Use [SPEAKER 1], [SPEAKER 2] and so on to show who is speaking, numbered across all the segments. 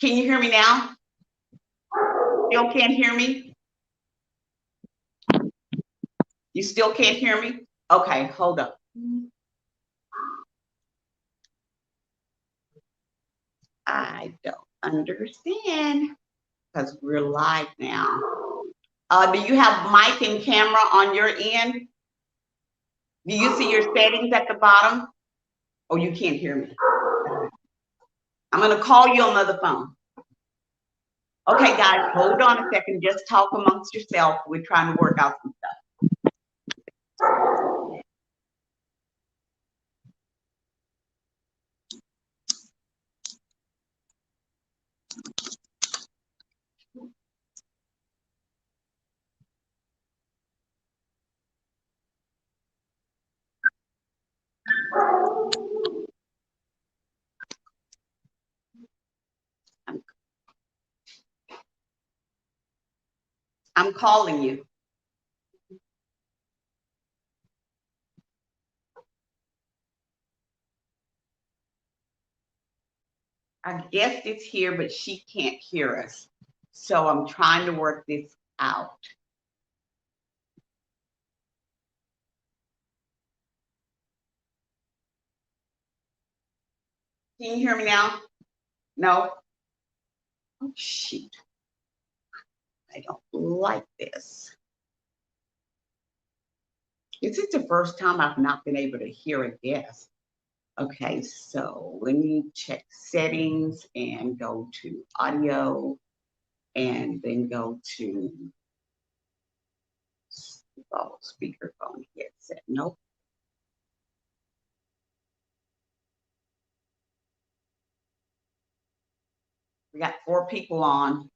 [SPEAKER 1] Can you hear me now? Still can't hear me? You still can't hear me? Okay, hold up. I don't understand because we're live now. Do you have mic and camera on your end? Do you see your settings at the bottom? Oh, you can't hear me. I'm going to call you on the other phone. Okay, guys, hold on a second. Just talk amongst yourself. We're trying to work out some stuff. I'm calling you. Our guest is here, but she can't hear us. So I'm trying to work this out. Can you hear me now? No? Oh, shoot. I don't like this. This is the first time I've not been able to hear a guest. Okay, so let me check settings and go to audio and then go to speakerphone headset. Nope. We got 4 people on.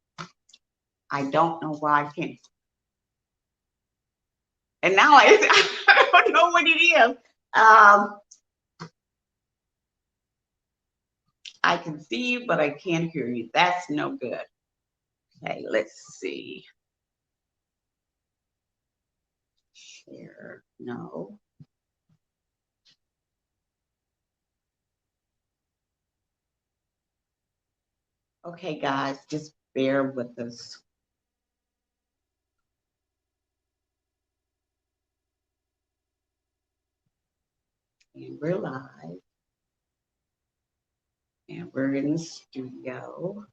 [SPEAKER 1] I don't know why I can't. And now I don't know what it is. I can see you, but I can't hear you. That's no good. Okay, let's see. Share, no. Okay, guys, just bear with us. And we're live. And we're in the studio.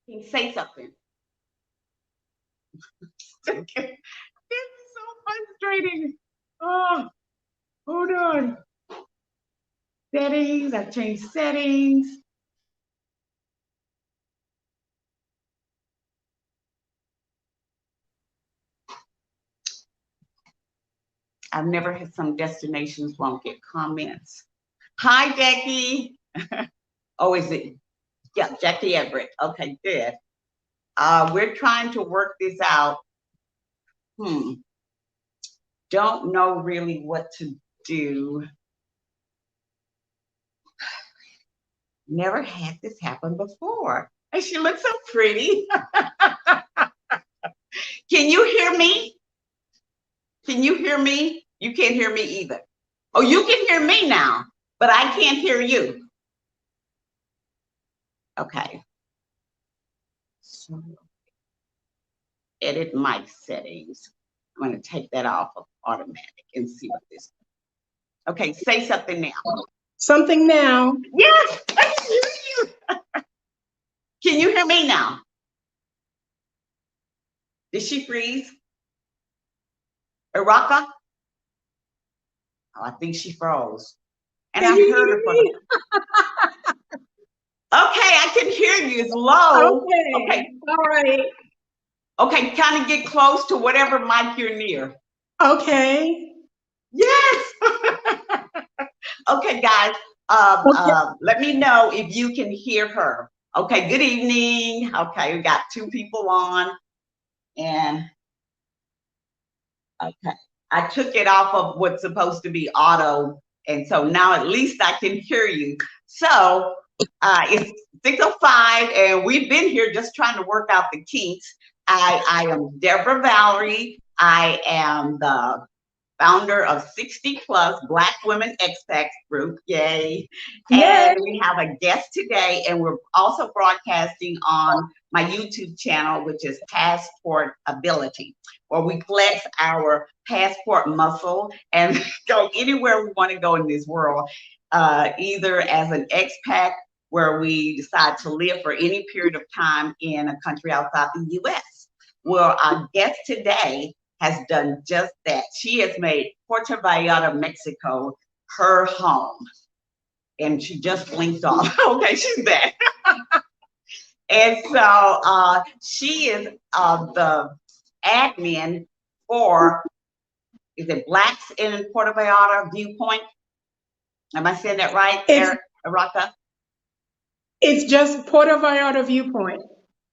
[SPEAKER 1] Can you say something? This is so frustrating. Oh, hold on. Settings, I've changed settings. I've never had some destinations won't get comments. Hi, Jackie. Oh, is it? Yeah, Jackie Everett. Okay, good. We're trying to work this out. Don't know really what to do. Never had this happen before. And she looks so pretty. Can you hear me? Can you hear me? You can't hear me either. Oh, you can hear me now, but I can't hear you. Okay. So, edit mic settings. I'm going to take that off of automatic and see what this is. Okay, say something now.
[SPEAKER 2] Something now.
[SPEAKER 1] Yes, I can hear you. Can you hear me now? Did she freeze? Eraka? Oh, I think she froze. And I heard her. Okay, I can hear you. It's low.
[SPEAKER 2] Okay. All right.
[SPEAKER 1] Okay, kind of get close to whatever mic you're near.
[SPEAKER 2] Okay.
[SPEAKER 1] Yes. Okay, guys. Let me know if you can hear her. Okay, good evening. Okay, we got 2 people on. And okay, I took it off of what's supposed to be auto And so now at least I can hear you. So it's 6:05, and we've been here just trying to work out the kinks. I am Deborah Valerie. I am the founder of 60 Plus Black Women Expat Group. Yay.
[SPEAKER 2] Yay.
[SPEAKER 1] And we have a guest today, and we're also broadcasting on my YouTube channel, which is Passport Ability, where we flex our passport muscle and go anywhere we want to go in this world, either as an expat, where we decide to live for any period of time in a country outside the US. Well, our guest today has done just that. She has made Puerto Vallarta, Mexico, her home. And she just blinked off. Okay, she's back. And so she is the admin for, is it Blacks in Puerto Vallarta Viewpoint? Am I saying that right, Eraka?
[SPEAKER 2] It's just Puerto Vallarta Viewpoint.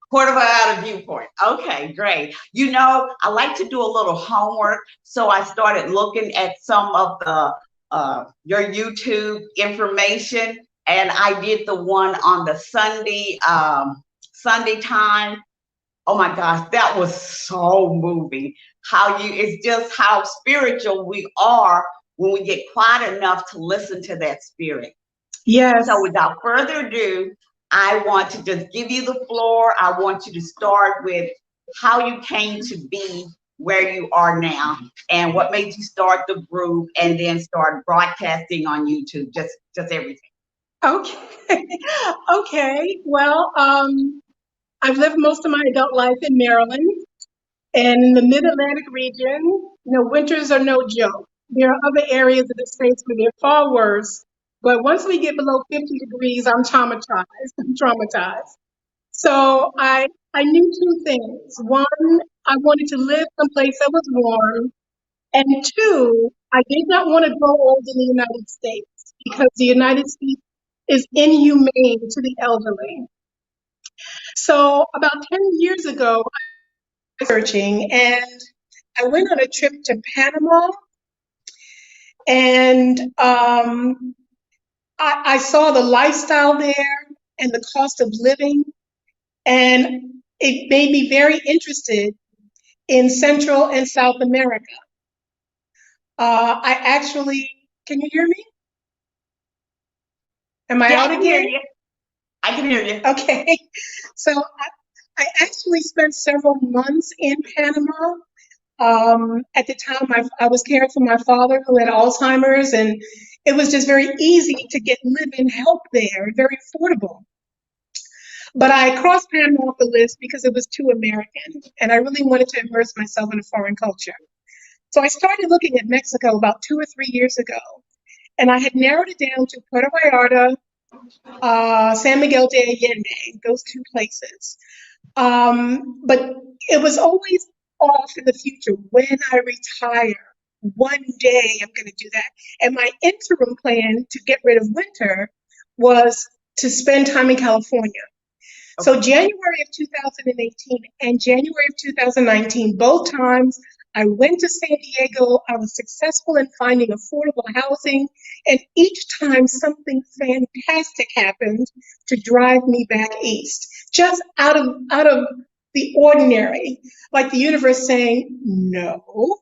[SPEAKER 1] Puerto Vallarta Viewpoint. Okay, great. You know, I like to do a little homework, so I started looking at some of the your YouTube information, and I did the one on the Sunday time. Oh my gosh, that was so moving. It's just how spiritual we are when we get quiet enough to listen to that spirit.
[SPEAKER 2] Yes.
[SPEAKER 1] So without further ado, I want to just give you the floor. I want you to start with how you came to be where you are now and what made you start the group and then start broadcasting on YouTube, just everything.
[SPEAKER 2] Okay. Okay. Well, I've lived most of my adult life in Maryland, and in the Mid-Atlantic region, winters are no joke. There are other areas of the states where they're far worse, but once we get below 50 degrees, I'm traumatized. So I knew two things. One, I wanted to live someplace that was warm, and two, I did not want to grow old in the United States because the United States is inhumane to the elderly. So about 10 years ago, I was searching, and I went on a trip to Panama, and I saw the lifestyle there and the cost of living, and it made me very interested in Central and South America. Can you hear me? Am I out again?
[SPEAKER 1] I can hear you.
[SPEAKER 2] Okay. So I actually spent several months in Panama. At the time, I was caring for my father who had Alzheimer's, and it was just very easy to get live-in help there, very affordable. But I crossed Panama off the list because it was too American, and I really wanted to immerse myself in a foreign culture. So I started looking at Mexico about 2 or 3 years ago, and I had narrowed it down to Puerto Vallarta, San Miguel de Allende, those two places. But it was always off in the future. When I retire, one day I'm going to do that. And my interim plan to get rid of winter was to spend time in California. Okay. So January of 2018 and January of 2019, both times I went to San Diego. I was successful in finding affordable housing, and each time something fantastic happened to drive me back east, just out of the ordinary, like the universe saying no.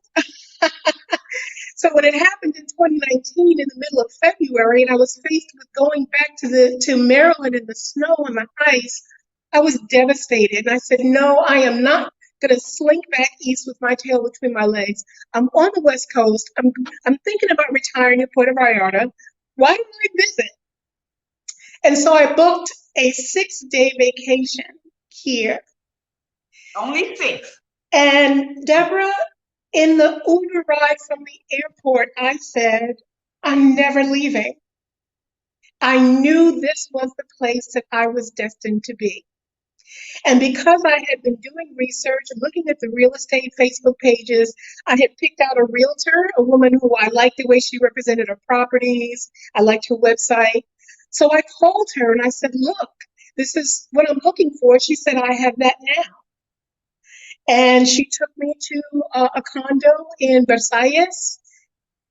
[SPEAKER 2] So when it happened in 2019, in the middle of February, and I was faced with going back to Maryland in the snow and the ice, I was devastated, and I said, no, I am not going to slink back east with my tail between my legs. I'm on the West Coast. I'm thinking about retiring in Puerto Vallarta. Why don't I visit? And so I booked a 6-day vacation here.
[SPEAKER 1] Only 6.
[SPEAKER 2] And Deborah, in the Uber ride from the airport, I said, I'm never leaving. I knew this was the place that I was destined to be. And because I had been doing research, looking at the real estate Facebook pages, I had picked out a realtor, a woman who I liked the way she represented her properties. I liked her website. So I called her and I said, look, this is what I'm looking for. She said, I have that now. And she took me to a condo in Versailles.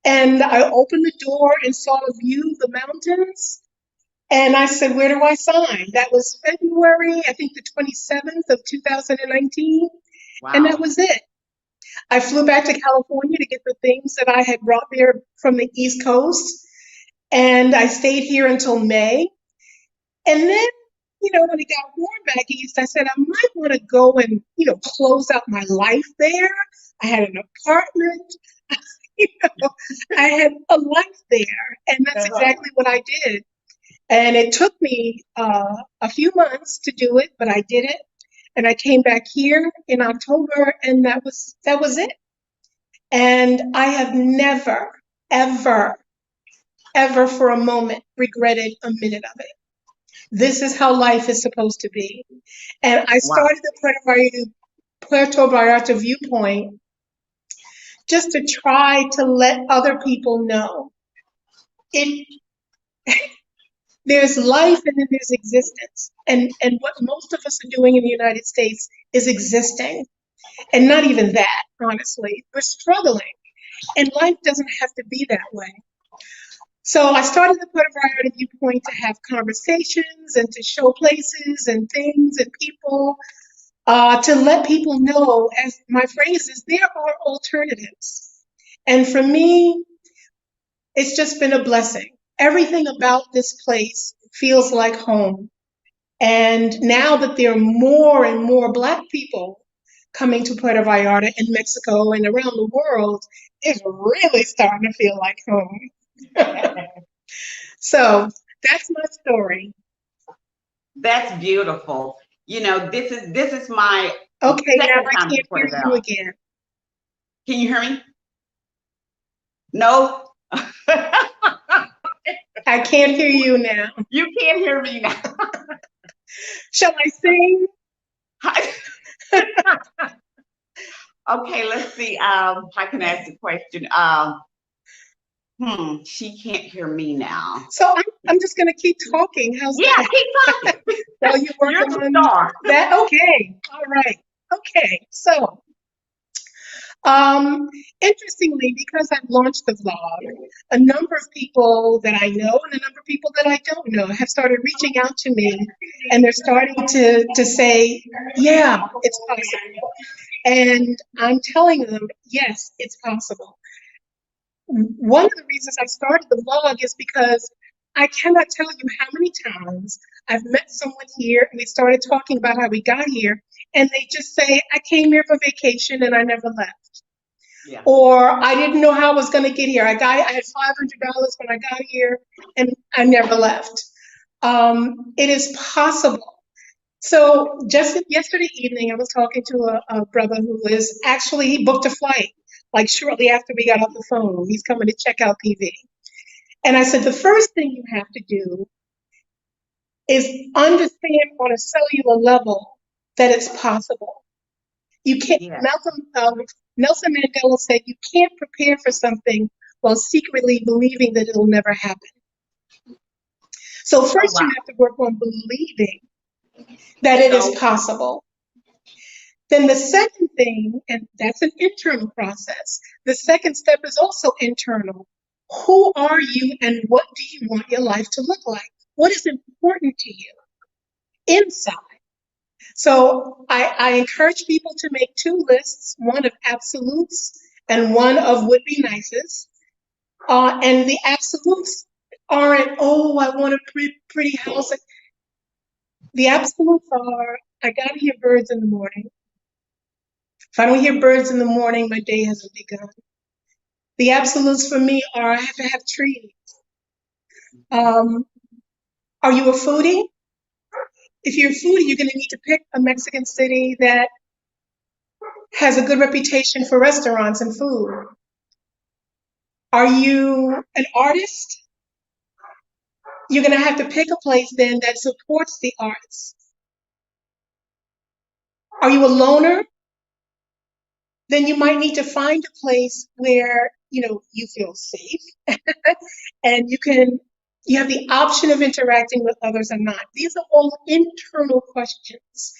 [SPEAKER 2] And I opened the door and saw a view of the mountains. And I said, where do I sign? That was February, I think the 27th of 2019. And that
[SPEAKER 1] Wow.
[SPEAKER 2] was it. I flew back to California to get the things that I had brought there from the East Coast. And I stayed here until May. And then, when it got warm back east, I said I might want to go and, close out my life there. I had an apartment. you know, I had a life there. And that's exactly what I did. And it took me a few months to do it, but I did it. And I came back here in October, and that was it. And I have never, ever, ever for a moment regretted a minute of it. This is how life is supposed to be. And I
[SPEAKER 1] Wow.
[SPEAKER 2] started the Puerto Vallarta viewpoint just to try to let other people know it. There's life and then there's existence. And what most of us are doing in the United States is existing. And not even that, honestly. We're struggling. And life doesn't have to be that way. So I started the Puerto Vallarta viewpoint to have conversations and to show places and things and people, to let people know, as my phrase is, there are alternatives. And for me, it's just been a blessing. Everything about this place feels like home. And now that there are more and more Black people coming to Puerto Vallarta and Mexico and around the world, it's really starting to feel like home. So that's my story.
[SPEAKER 1] That's beautiful. This is my
[SPEAKER 2] Okay, now
[SPEAKER 1] second
[SPEAKER 2] I
[SPEAKER 1] time to
[SPEAKER 2] can't hear
[SPEAKER 1] Puerto
[SPEAKER 2] you
[SPEAKER 1] Vallarta.
[SPEAKER 2] again.
[SPEAKER 1] Can you hear me? No?
[SPEAKER 2] I can't hear you now.
[SPEAKER 1] You can't hear me now.
[SPEAKER 2] Shall I sing?
[SPEAKER 1] Okay, let's see. I can ask the question. She can't hear me now.
[SPEAKER 2] So I'm just gonna keep talking. How's
[SPEAKER 1] Yeah,
[SPEAKER 2] that?
[SPEAKER 1] keep talking.
[SPEAKER 2] While you work
[SPEAKER 1] You're the
[SPEAKER 2] on
[SPEAKER 1] star.
[SPEAKER 2] that? Okay. All right. Okay. So interestingly, because I've launched the vlog, a number of people that I know and a number of people that I don't know have started reaching out to me, and they're starting to say, yeah, it's possible. And I'm telling them, yes, it's possible. One of the reasons I started the vlog is because I cannot tell you how many times I've met someone here and we started talking about how we got here, and they just say, I came here for vacation and I never left.
[SPEAKER 1] Yeah.
[SPEAKER 2] Or I didn't know how I was going to get here. I had $500 when I got here and I never left. It is possible. So just yesterday evening, I was talking to a brother who is actually, he booked a flight like shortly after we got off the phone. He's coming to check out PV. And I said, the first thing you have to do is understand on a cellular level that it's possible. You can't,
[SPEAKER 1] Yeah.
[SPEAKER 2] Nelson Mandela said, you can't prepare for something while secretly believing that it'll never happen. So first you have to work on believing that it is possible. Then the second thing, and that's an internal process, the second step is also internal. Who are you and what do you want your life to look like? What is important to you inside? So I encourage people to make two lists, one of absolutes and one of would be nices. And the absolutes aren't, oh, I want a pretty house. The absolutes are, I gotta hear birds in the morning. If I don't hear birds in the morning, my day hasn't begun. The absolutes for me are, I have to have trees. Are you a foodie? If you're a foodie, you're going to need to pick a Mexican city that has a good reputation for restaurants and food. Are you an artist? You're going to have to pick a place then that supports the arts. Are you a loner? Then you might need to find a place where, you feel safe and you have the option of interacting with others or not. These are all internal questions.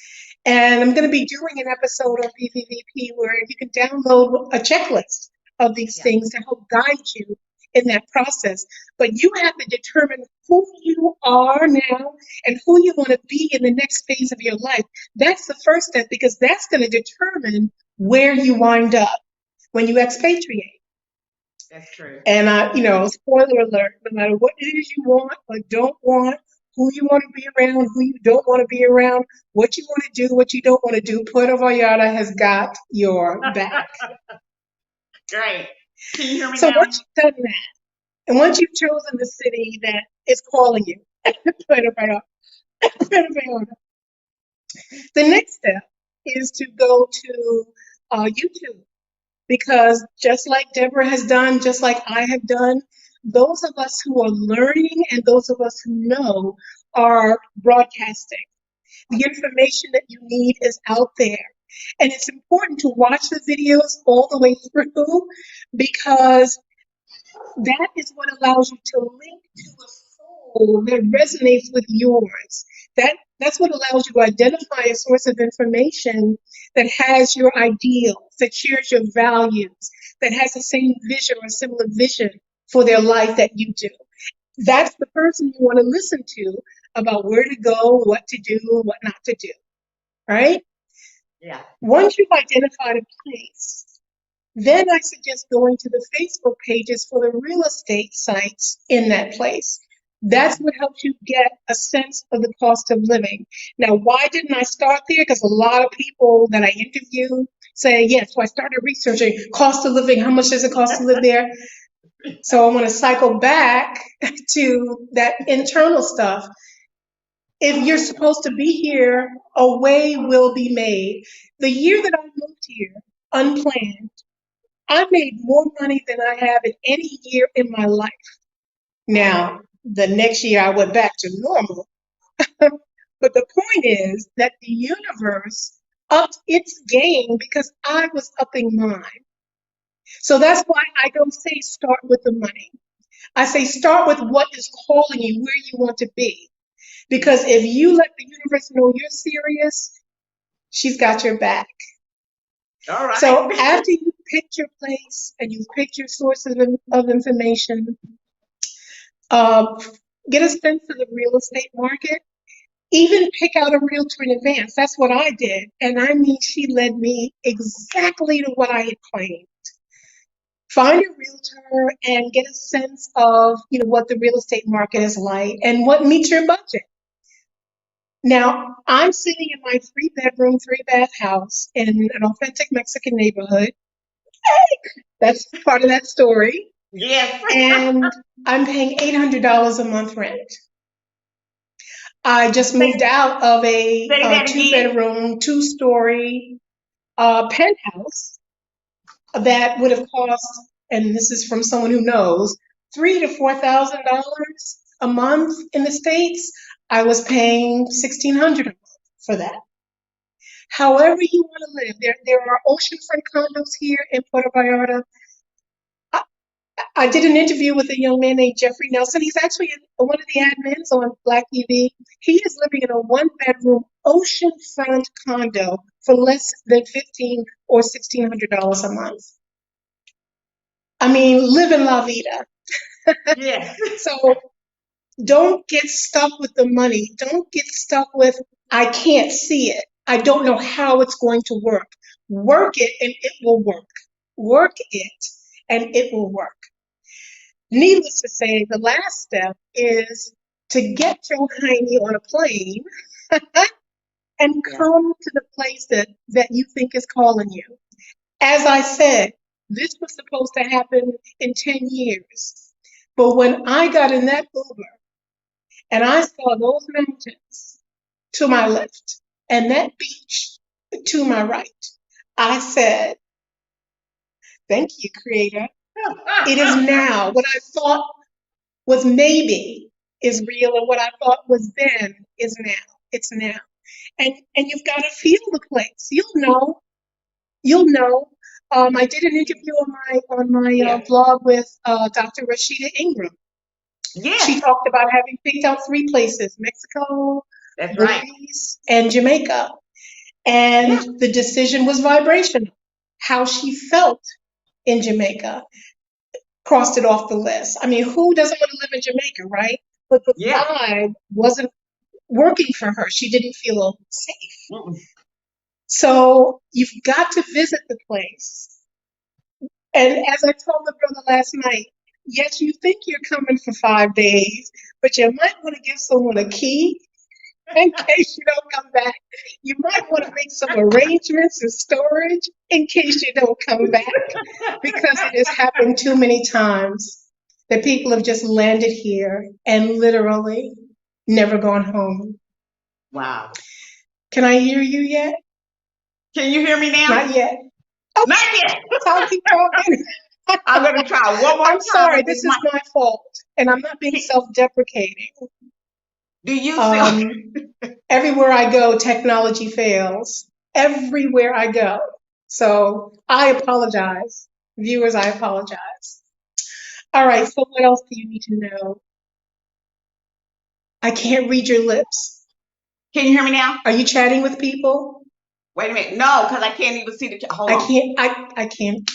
[SPEAKER 2] And I'm going to be doing an episode on PVVP where you can download a checklist of these
[SPEAKER 1] Yeah,
[SPEAKER 2] things to help guide you in that process. But you have to determine who you are now and who you want to be in the next phase of your life. That's the first step because that's going to determine where you wind up when you expatriate.
[SPEAKER 1] that's true.
[SPEAKER 2] And spoiler alert, no matter what it is you want or don't want, who you want to be around, who you don't want to be around, what you want to do, what you don't want to do, Puerto Vallarta has got your back.
[SPEAKER 1] Great. Can you hear me
[SPEAKER 2] So
[SPEAKER 1] now?
[SPEAKER 2] once you've done that, and once you've chosen the city that is calling you, Puerto Vallarta, Puerto Vallarta, the next step is to go to YouTube. Because just like Deborah has done, just like I have done, those of us who are learning and those of us who know are broadcasting. The information that you need is out there. And it's important to watch the videos all the way through because that is what allows you to link to a soul that resonates with yours. That's what allows you to identify a source of information that has your ideals, that shares your values, that has the same vision or similar vision for their life that you do. That's the person you want to listen to about where to go, what to do, what not to do. Right?
[SPEAKER 1] Yeah.
[SPEAKER 2] Once you've identified a place, then I suggest going to the Facebook pages for the real estate sites in that place. That's what helps you get a sense of the cost of living. Now, why didn't I start there? Because a lot of people that I interview say, yes, so I started researching cost of living, how much does it cost to live there? So I want to cycle back to that internal stuff. If you're supposed to be here, a way will be made. The year that I moved here, unplanned, I made more money than I have in any year in my life. Now, the next year I went back to normal. But the point is that the universe upped its game because I was upping mine. So that's why I don't say start with the money. I say start with what is calling you, where you want to be. Because if you let the universe know you're serious, she's got your back.
[SPEAKER 1] All
[SPEAKER 2] So
[SPEAKER 1] right.
[SPEAKER 2] after you picked your place and you've picked your source of information, uh, get a sense of the real estate market. Even pick out a realtor in advance. That's what I did. And I mean, she led me exactly to what I had claimed. Find a realtor and get a sense of, what the real estate market is like and what meets your budget. Now, I'm sitting in my 3-bedroom, 3-bath house in an authentic Mexican neighborhood. That's part of that story.
[SPEAKER 1] Yes.
[SPEAKER 2] And I'm paying $800 a month rent. I just moved
[SPEAKER 1] Say,
[SPEAKER 2] out of
[SPEAKER 1] say
[SPEAKER 2] a
[SPEAKER 1] that again.
[SPEAKER 2] 2-bedroom, 2-story penthouse that would have cost, and this is from someone who knows, $3,000 to $4,000 a month in the States. I was paying $1,600 for that. However you want to live, there are oceanfront condos here in Puerto Vallarta. I did an interview with a young man named Jeffrey Nelson. He's actually one of the admins on Black TV. He is living in a 1-bedroom oceanfront condo for less than $1,500 or $1,600 a month. I mean, living la vida.
[SPEAKER 1] Yes.
[SPEAKER 2] So don't get stuck with the money. Don't get stuck with, I can't see it. I don't know how it's going to work. Work it and it will work. Work it and it will work. Needless to say, the last step is to get your hiney on a plane and
[SPEAKER 1] Yeah.
[SPEAKER 2] come to the place that you think is calling you. As I said, this was supposed to happen in 10 years. But when I got in that Uber and I saw those mountains to my left and that beach to my right, I said, thank you, Creator. It is now. What I thought was maybe is real, and what I thought was then is now. It's now. And you've got to feel the place. You'll know. You'll know. I did an interview on my
[SPEAKER 1] Yeah.
[SPEAKER 2] blog with Dr. Rashida Ingram. She
[SPEAKER 1] Yes.
[SPEAKER 2] talked about having picked out 3 places: Mexico,
[SPEAKER 1] That's right.
[SPEAKER 2] Belize, and Jamaica.
[SPEAKER 1] Yeah.
[SPEAKER 2] And the decision was vibrational. How she felt in Jamaica. Crossed it off the list. I mean, who doesn't want to live in Jamaica, right? But the
[SPEAKER 1] Yeah.
[SPEAKER 2] vibe wasn't working for her. She didn't feel safe.
[SPEAKER 1] Mm-mm.
[SPEAKER 2] So you've got to visit the place. And as I told the brother last night, yes, you think you're coming for 5 days, but you might want to give someone a key in case you don't come back. You might want to make some arrangements and storage in case you don't come back, because it has happened too many times that people have just landed here and literally never gone home.
[SPEAKER 1] Wow.
[SPEAKER 2] Can I hear you yet?
[SPEAKER 1] Can you hear me now?
[SPEAKER 2] Not yet.
[SPEAKER 1] Not
[SPEAKER 2] Okay,
[SPEAKER 1] yet.
[SPEAKER 2] I'll keep talking.
[SPEAKER 1] I'm going to try one more
[SPEAKER 2] I'm
[SPEAKER 1] time.
[SPEAKER 2] sorry,
[SPEAKER 1] with
[SPEAKER 2] this is my fault, and I'm not being self-deprecating.
[SPEAKER 1] Do you still?
[SPEAKER 2] Everywhere I go, technology fails. Everywhere I go. So I apologize. Viewers, I apologize. All right, so what else do you need to know? I can't read your lips.
[SPEAKER 1] Can you hear me now?
[SPEAKER 2] Are you chatting with people?
[SPEAKER 1] Wait a minute. No, because I can't even see the. Hold on.
[SPEAKER 2] I can't.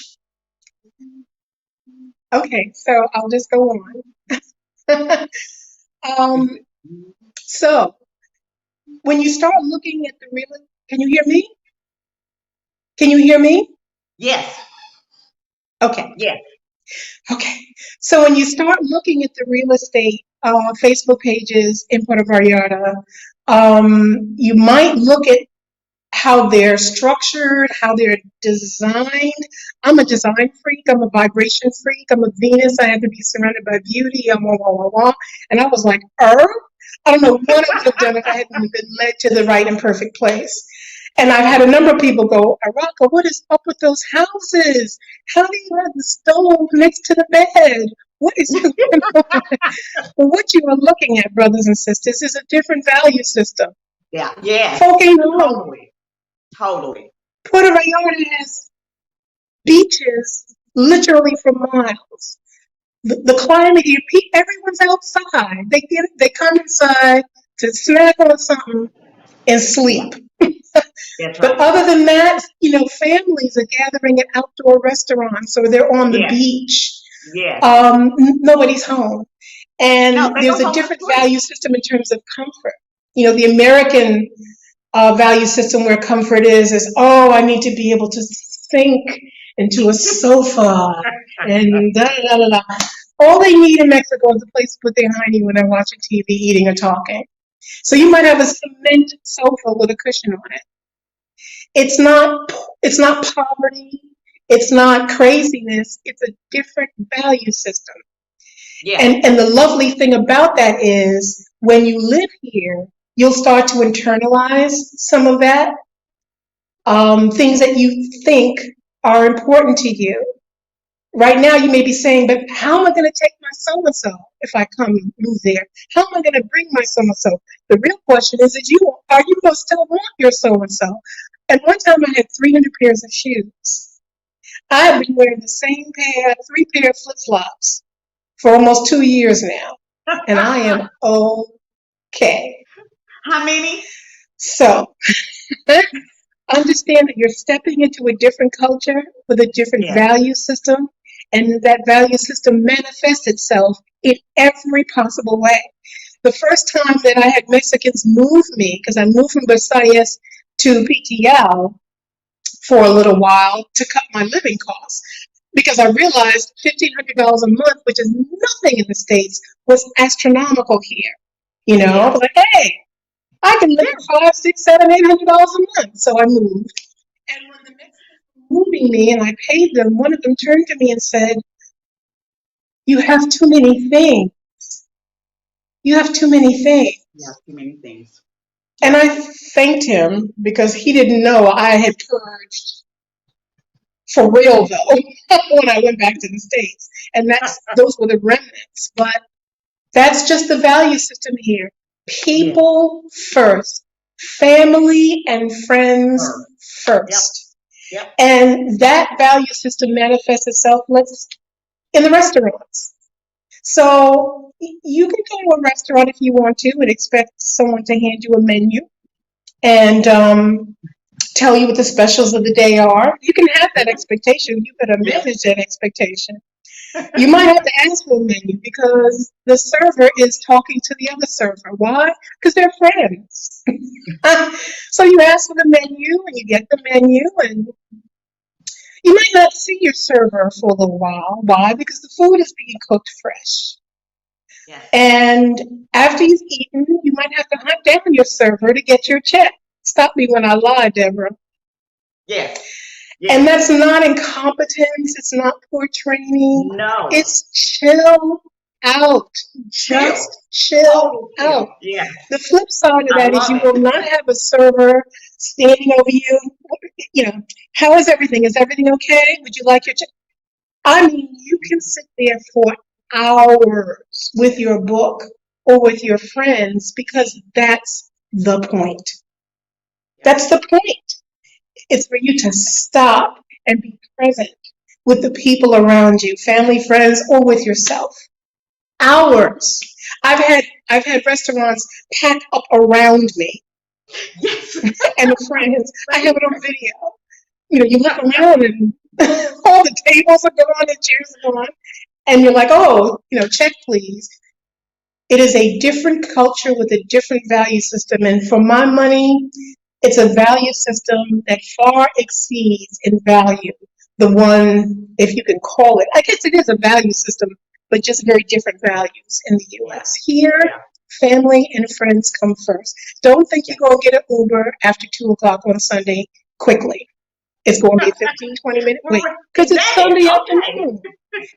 [SPEAKER 2] Okay, so I'll just go on. So when you start looking at the real, can you hear me? Can you hear me?
[SPEAKER 1] Yes.
[SPEAKER 2] Okay.
[SPEAKER 1] Yes.
[SPEAKER 2] Okay. So when you start looking at the real estate Facebook pages in Puerto Vallarta, you might look at how they're structured, how they're designed. I'm a design freak. I'm a vibration freak. I'm a Venus. I have to be surrounded by beauty. I'm blah. And I was like, I don't know what I would have done if I hadn't been led to the right and perfect place. And I've had a number of people go, Eraka, what is up with those houses? How do you have the stove next to the bed? What is going on? Well, what you are looking at, brothers and sisters, is a different value system.
[SPEAKER 1] Yeah. Yes.
[SPEAKER 2] Fucking wrong.
[SPEAKER 1] Totally.
[SPEAKER 2] Puerto Vallarta has beaches literally for miles. The climate here, everyone's outside. They come inside to snack on something and sleep.
[SPEAKER 1] That's
[SPEAKER 2] But
[SPEAKER 1] right.
[SPEAKER 2] other than that, families are gathering at outdoor restaurants or they're on the
[SPEAKER 1] Yes.
[SPEAKER 2] beach.
[SPEAKER 1] Yes.
[SPEAKER 2] Nobody's home. And
[SPEAKER 1] No, they
[SPEAKER 2] there's
[SPEAKER 1] go
[SPEAKER 2] a
[SPEAKER 1] home to
[SPEAKER 2] different
[SPEAKER 1] sleep.
[SPEAKER 2] value system in terms of comfort. The American value system where comfort is, oh, I need to be able to sink into a sofa and da da da da. All they need in Mexico is a place to put their hiney when they're watching TV, eating or talking. So you might have a cement sofa with a cushion on it. It's not poverty. It's not craziness. It's a different value system.
[SPEAKER 1] Yeah.
[SPEAKER 2] And the lovely thing about that is when you live here, you'll start to internalize some of that, things that you think are important to you. Right now, you may be saying, but how am I going to take my so-and-so if I come move there? How am I going to bring my so-and-so? The real question is are you going to still want your so-and-so? At one time, I had 300 pairs of shoes. I've been wearing the same three pair of flip-flops for almost 2 years now, and I am okay.
[SPEAKER 1] How many?
[SPEAKER 2] So understand that you're stepping into a different culture with a different value system, and that value system manifests itself in every possible way. The first time that I had Mexicans move me, because I moved from Versailles to PTL for a little while to cut my living costs, because I realized $1,500 a month, which is nothing in the States, was astronomical here. I was like, hey, I can live for $500, $600, $700, $800 a month. So I moved. And when the Mexicans were moving me and I paid them, one of them turned to me and said, you have too many things. You have too many things.
[SPEAKER 1] You have too many things.
[SPEAKER 2] And I thanked him because he didn't know I had purged for real though when I went back to the States. And those were the remnants. But that's just the value system here. People first. Family and friends first.
[SPEAKER 1] Yep.
[SPEAKER 2] And that value system manifests itself in the restaurants. So you can go to a restaurant if you want to and expect someone to hand you a menu and tell you what the specials of the day are. You can have that expectation. You better manage that expectation. You might have to ask for a menu because the server is talking to the other server. Why? Because they're friends. So you ask for the menu and you get the menu, and you might not see your server for a little while. Why? Because the food is being cooked fresh.
[SPEAKER 1] Yes.
[SPEAKER 2] And after you've eaten, you might have to hunt down your server to get your check. Stop me when I lie, Deborah.
[SPEAKER 1] Yes.
[SPEAKER 2] And
[SPEAKER 1] Yes.
[SPEAKER 2] that's not incompetence. It's not poor training.
[SPEAKER 1] No.
[SPEAKER 2] It's chill out. Just chill out.
[SPEAKER 1] Yeah.
[SPEAKER 2] The flip side of
[SPEAKER 1] I
[SPEAKER 2] that is
[SPEAKER 1] love
[SPEAKER 2] you
[SPEAKER 1] it.
[SPEAKER 2] will not have a server standing over you. You know, how is everything? Is everything okay? Would you like your check? I mean, you can sit there for hours with your book or with your friends because that's the point. That's the point. It's for you to stop and be present with the people around you, family, friends, or with yourself. Hours. I've had restaurants pack up around me
[SPEAKER 1] Yes.
[SPEAKER 2] and the friends. I have it on video. You know, you look around and all the tables are gone, the chairs are gone, and you're like, oh, you know, check please. It is a different culture with a different value system, and for my money, it's a value system that far exceeds in value the one, if you can call it. I guess it is a value system, but just very different values in the U.S. Here, family and friends come first. Don't think you're going to get an Uber after 2 o'clock on Sunday quickly. It's going to be a 15, 20-minute wait because it's Sunday afternoon.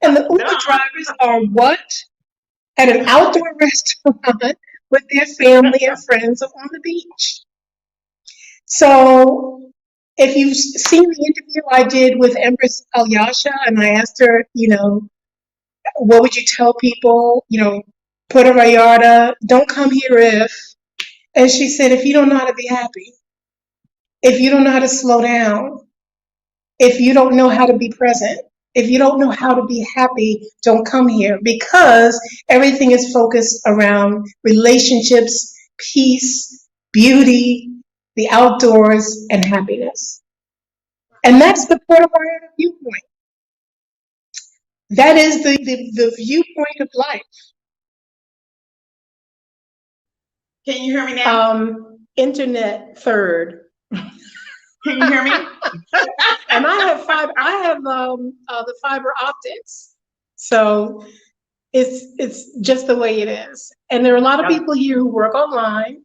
[SPEAKER 2] And the Uber drivers are what? At an outdoor restaurant with their family and friends on the beach. So if you've seen the interview I did with Empress Alyasha, and I asked her, you know, what would you tell people, you know, Puerto Vallarta, don't come here if, and she said, if you don't know how to be happy, if you don't know how to slow down, if you don't know how to be present, if you don't know how to be happy, don't come here because everything is focused around relationships, peace, beauty, the outdoors, and happiness. And that's the Puerto Vallarta viewpoint. That is the viewpoint of life.
[SPEAKER 1] Can you hear me now?
[SPEAKER 2] Internet third.
[SPEAKER 1] Can you hear me?
[SPEAKER 2] And I have the fiber optics. So it's just the way it is. And there are a lot of people here who work online.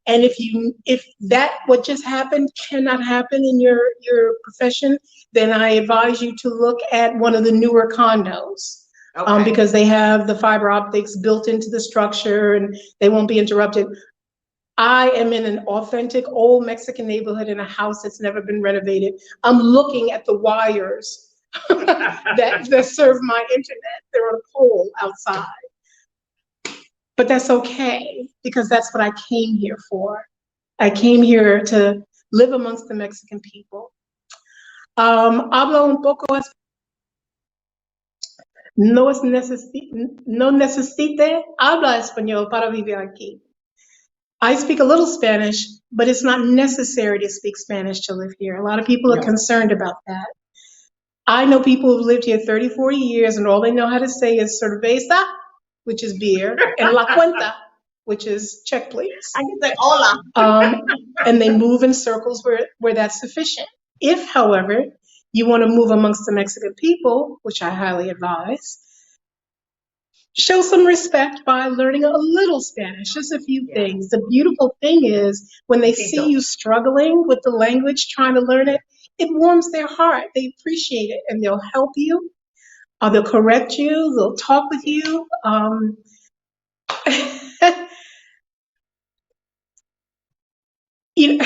[SPEAKER 2] And if that what just happened cannot happen in your profession, then I advise you to look at one of the newer condos. Because they have the fiber optics built into the structure and they won't be interrupted. I am in an authentic old Mexican neighborhood in a house that's never been renovated. I'm looking at the wires that serve my internet. They're on a pole outside. But that's okay, because that's what I came here for. I came here to live amongst the Mexican people. Hablo un poco, no necesite habla español para vivir aquí. I speak a little Spanish, but it's not necessary to speak Spanish to live here. A lot of people are concerned about that. I know people who've lived here 30, 40 years, and all they know how to say is cerveza, which is beer, and la cuenta, which is check, please.
[SPEAKER 1] I can say hola.
[SPEAKER 2] And they move in circles where that's sufficient. If, however, you want to move amongst the Mexican people, which I highly advise, show some respect by learning a little Spanish, just a few things. The beautiful thing is when they see you struggling with the language, trying to learn it, it warms their heart. They appreciate it and they'll help you. They'll correct you. They'll talk with you. You know,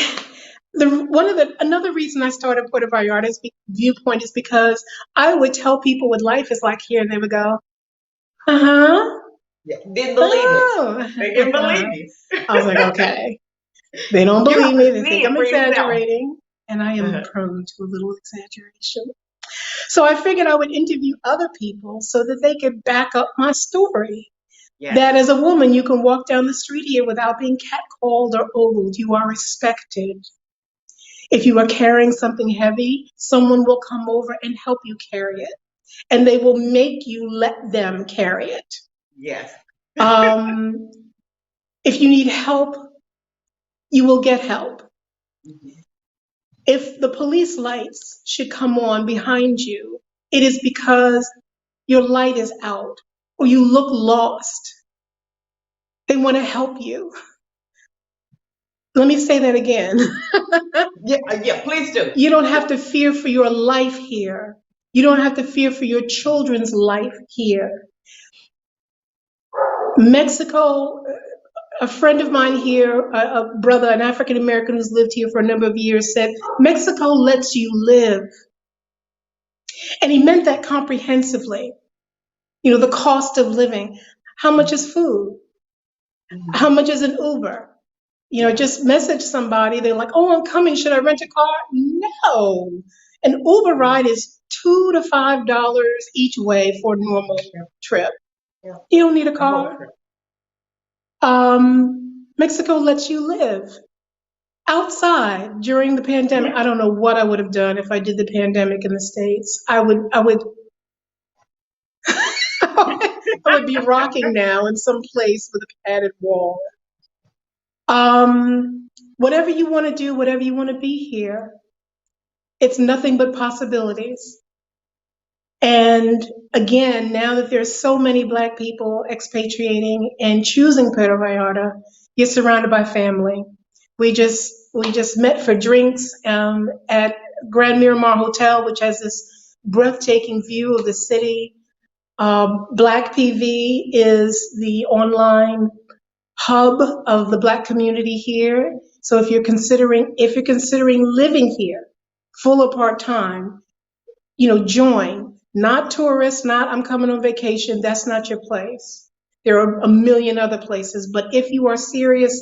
[SPEAKER 2] another reason I started Puerto Vallarta's viewpoint is because I would tell people what life is like here, and they would go, uh-huh.
[SPEAKER 1] Yeah, didn't believe it. They didn't believe me.
[SPEAKER 2] I was like, okay. They don't believe me. They think I'm exaggerating, and I am prone to a little exaggeration. So I figured I would interview other people so that they could back up my story. Yes. That as a woman, you can walk down the street here without being catcalled or ogled. You are respected. If you are carrying something heavy, someone will come over and help you carry it. And they will make you let them carry it.
[SPEAKER 1] Yes.
[SPEAKER 2] If you need help, you will get help.
[SPEAKER 1] Mhm.
[SPEAKER 2] If the police lights should come on behind you, it is because your light is out or you look lost. They want to help you. Let me say that again.
[SPEAKER 1] Yeah, please do.
[SPEAKER 2] You don't have to fear for your life here. You don't have to fear for your children's life here. Mexico, a friend of mine here, a brother, an African American who's lived here for a number of years, said, Mexico lets you live. And he meant that comprehensively. You know, the cost of living. How much is food? How much is an Uber? You know,
[SPEAKER 1] Yeah.
[SPEAKER 2] just message somebody. They're like, oh, I'm coming. Should I rent a car? No. An Uber ride is $2 to $5 each way for a normal trip.
[SPEAKER 1] Yeah.
[SPEAKER 2] You don't need a
[SPEAKER 1] The whole
[SPEAKER 2] car.
[SPEAKER 1] trip.
[SPEAKER 2] Mexico lets you live outside during the pandemic.
[SPEAKER 1] Yeah.
[SPEAKER 2] I don't know what I would have done if I did the pandemic in the States. I would I would be rocking now in some place with a padded wall. Whatever you want to do, whatever you want to be here, it's nothing but possibilities. And again, now that there's so many Black people expatriating and choosing Puerto Vallarta, you're surrounded by family. We just met for drinks at Grand Miramar Hotel, which has this breathtaking view of the city. Black PV is the online hub of the Black community here. So if you're considering living here, full or part time, join. Not tourists, not I'm coming on vacation. That's not your place. There are a million other places. But if you are serious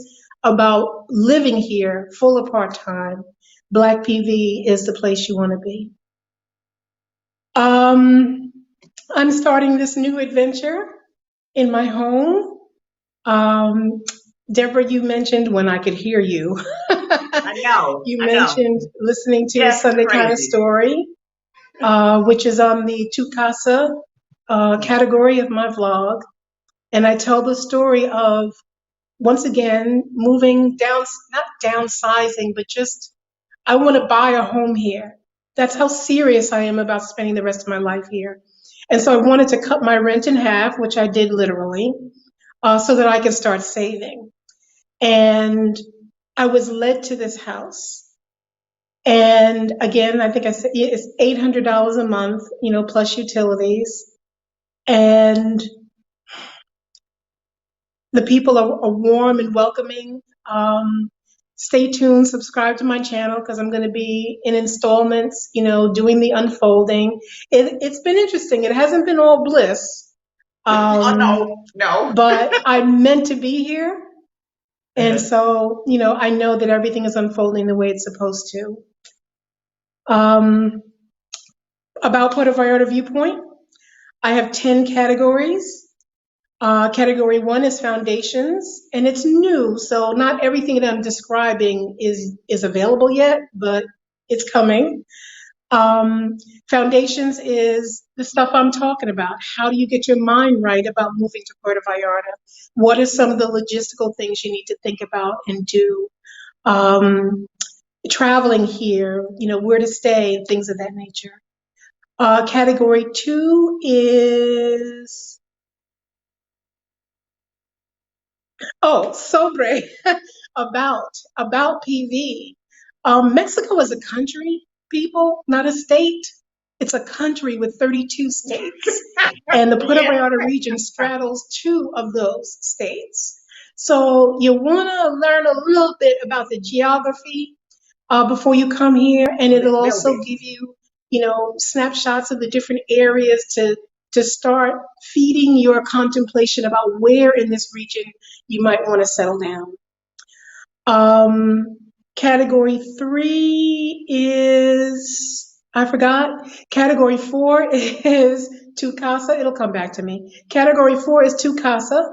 [SPEAKER 2] about living here, full or part time, Black PV is the place you want to be. I'm starting this new adventure in my home. Um, Deborah, you mentioned when I could hear you.
[SPEAKER 1] I know.
[SPEAKER 2] You
[SPEAKER 1] I know.
[SPEAKER 2] mentioned listening to a
[SPEAKER 1] Just
[SPEAKER 2] Sunday kind of
[SPEAKER 1] crazy.
[SPEAKER 2] story, which is on the Tu Casa category of my vlog. And I tell the story of, once again, moving down, not downsizing, but just, I want to buy a home here. That's how serious I am about spending the rest of my life here. And so I wanted to cut my rent in half, which I did literally, so that I could start saving. And I was led to this house. And again, I think I said it's $800 a month, plus utilities. And the people are warm and welcoming. Stay tuned, subscribe to my channel because I'm going to be in installments, doing the unfolding. It's been interesting. It hasn't been all bliss.
[SPEAKER 1] Oh no, no.
[SPEAKER 2] But I'm meant to be here. And so, I know that everything is unfolding the way it's supposed to. About Puerto Vallarta Viewpoint, I have 10 categories. Category 1 is foundations, and it's new, so not everything that I'm describing is available yet, but it's coming. Foundations is the stuff I'm talking about. How do you get your mind right about moving to Puerto Vallarta? What are some of the logistical things you need to think about and do? Traveling here, where to stay, and things of that nature. Category 2 is, sobre, about PV. Mexico is a country, people, not a state. It's a country with 32 states. And the Puerto
[SPEAKER 1] Yeah.
[SPEAKER 2] Vallarta region straddles 2 of those states. So you want to learn a little bit about the geography before you come here, and it'll
[SPEAKER 1] Little
[SPEAKER 2] also
[SPEAKER 1] bit.
[SPEAKER 2] give you, snapshots of the different areas to start feeding your contemplation about where in this region you might want to settle down. Category 3 is, I forgot. Category 4 is Tu Casa. It'll come back to me. Category 4 is Tu Casa.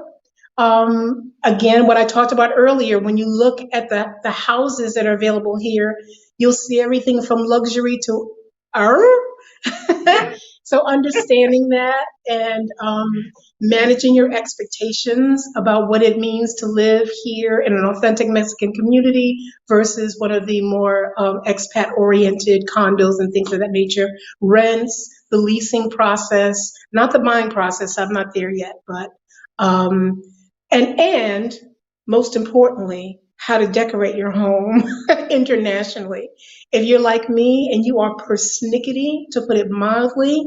[SPEAKER 2] Again, what I talked about earlier, when you look at the houses that are available here, you'll see everything from luxury to so understanding that and managing your expectations about what it means to live here in an authentic Mexican community versus one of the more expat-oriented condos and things of that nature. Rents, the leasing process, not the buying process. I'm not there yet, but and most importantly, how to decorate your home internationally. If you're like me and you are persnickety, to put it mildly,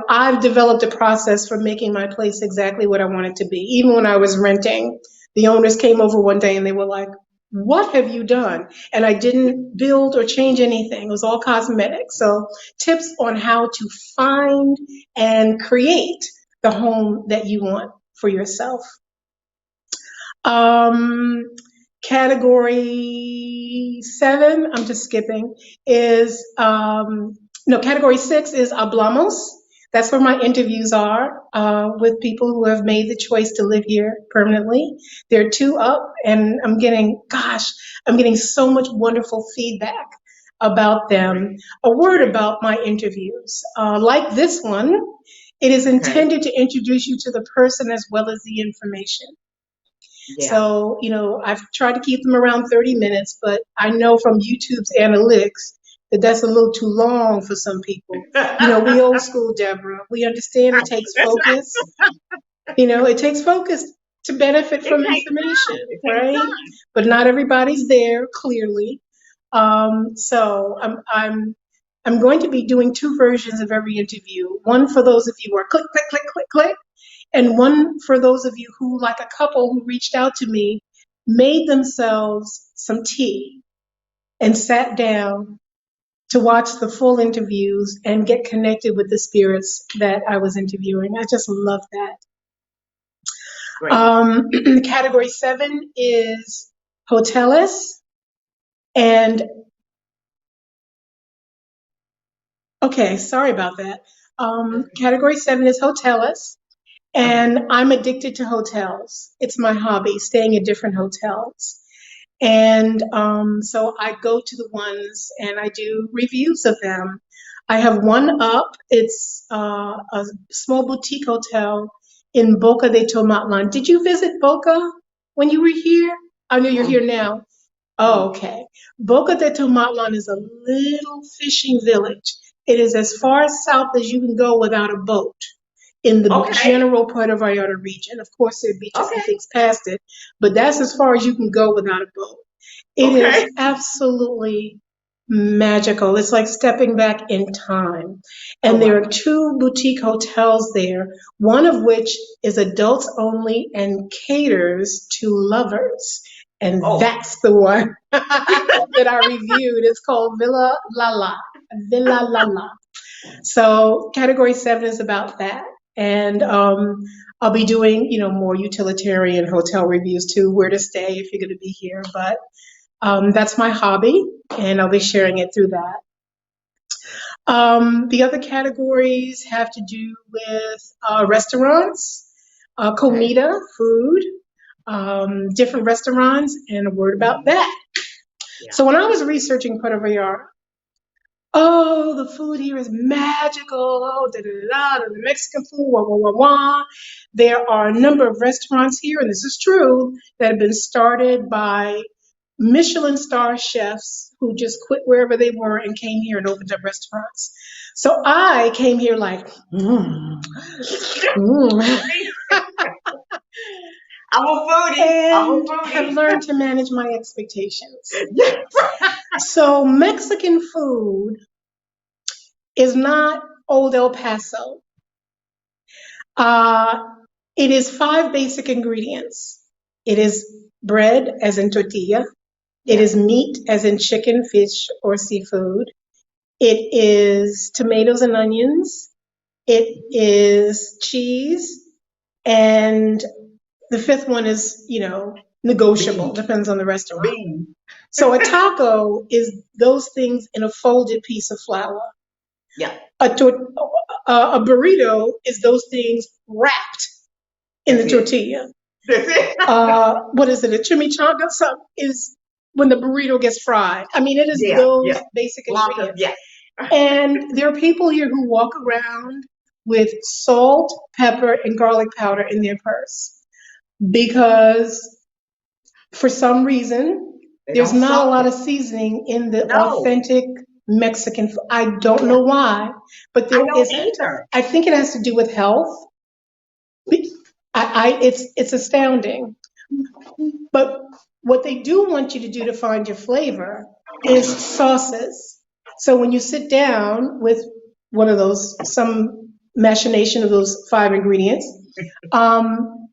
[SPEAKER 2] I've developed a process for making my place exactly what I want it to be. Even when I was renting, the owners came over one day and they were like, "What have you done?" And I didn't build or change anything. It was all cosmetic. So tips on how to find and create the home that you want for yourself. Um, Category 7, I'm just skipping, is, no, category 6 is hablamos. That's where my interviews are with people who have made the choice to live here permanently. There are 2 up, and I'm getting so much wonderful feedback about them. A word about my interviews. Like this one, it is intended to introduce you to the person as well as the information.
[SPEAKER 1] Yeah.
[SPEAKER 2] So, I've tried to keep them around 30 minutes, but I know from YouTube's analytics that that's a little too long for some people. We old school, Deborah. We understand it takes focus. It takes focus to benefit from information, right? But not everybody's there, clearly. So I'm going to be doing 2 versions of every interview. One for those of you who are click, click, click, click, click, and one for those of you who, like a couple who reached out to me, made themselves some tea and sat down to watch the full interviews and get connected with the spirits that I was interviewing. I just love that. Category 7 is hoteles. And, okay, sorry about that. Category 7 is hoteles. And I'm addicted to hotels. It's my hobby, staying at different hotels. And so I go to the ones and I do reviews of them. I have one up. It's a small boutique hotel in Boca de Tomatlan. Did you visit Boca when you were here? I know you're here now. Oh, okay. Boca de Tomatlan is a little fishing village. It is as far south as you can go without a boat in the general Puerto Vallarta region. Of course, there are beaches and things past it, but that's as far as you can go without a boat. It is absolutely magical. It's like stepping back in time. And there are 2 boutique hotels there, one of which is adults only and caters to lovers. And that's the one that I reviewed. It's called Villa La. Villa La. So category 7 is about that. And I'll be doing, more utilitarian hotel reviews too, where to stay if you're going to be here. But that's my hobby, and I'll be sharing it through that. The other categories have to do with restaurants, comida, food, different restaurants, and a word about that. Yeah. So when I was researching Puerto Vallarta, the food here is magical. The Mexican food, wah, wah, wah, wah. There are a number of restaurants here, and this is true, that have been started by Michelin star chefs who just quit wherever they were and came here and opened up restaurants. So I came here like, I'm a foodie. And have learned to manage my expectations. So Mexican food is not old El Paso. It is 5 basic ingredients. It is bread, as in tortilla. It is meat, as in chicken, fish, or seafood. It is tomatoes and onions. It is cheese. And the 5th one is, negotiable, depends on the restaurant. Bean. So a taco is those things in a folded piece of flour. Yeah. A burrito is those things wrapped in the tortilla. What is it? A chimichanga? Is when the burrito gets fried. I mean, it is
[SPEAKER 1] Yeah,
[SPEAKER 2] those
[SPEAKER 1] yeah.
[SPEAKER 2] basic
[SPEAKER 1] Lots of,
[SPEAKER 2] ingredients.
[SPEAKER 1] yeah.
[SPEAKER 2] And there are people here who walk around with salt, pepper, and garlic powder in their purse because for some reason,
[SPEAKER 1] They
[SPEAKER 2] there's
[SPEAKER 1] don't
[SPEAKER 2] not a
[SPEAKER 1] salt
[SPEAKER 2] lot
[SPEAKER 1] it.
[SPEAKER 2] of seasoning in the
[SPEAKER 1] No.
[SPEAKER 2] authentic Mexican food. I don't
[SPEAKER 1] Yeah.
[SPEAKER 2] know why, but
[SPEAKER 1] I
[SPEAKER 2] there
[SPEAKER 1] don't
[SPEAKER 2] isn't.
[SPEAKER 1] either.
[SPEAKER 2] I think it has to do with health. It's astounding. But what they do want you to do to find your flavor is sauces. So when you sit down with one of those, some machination of those five ingredients,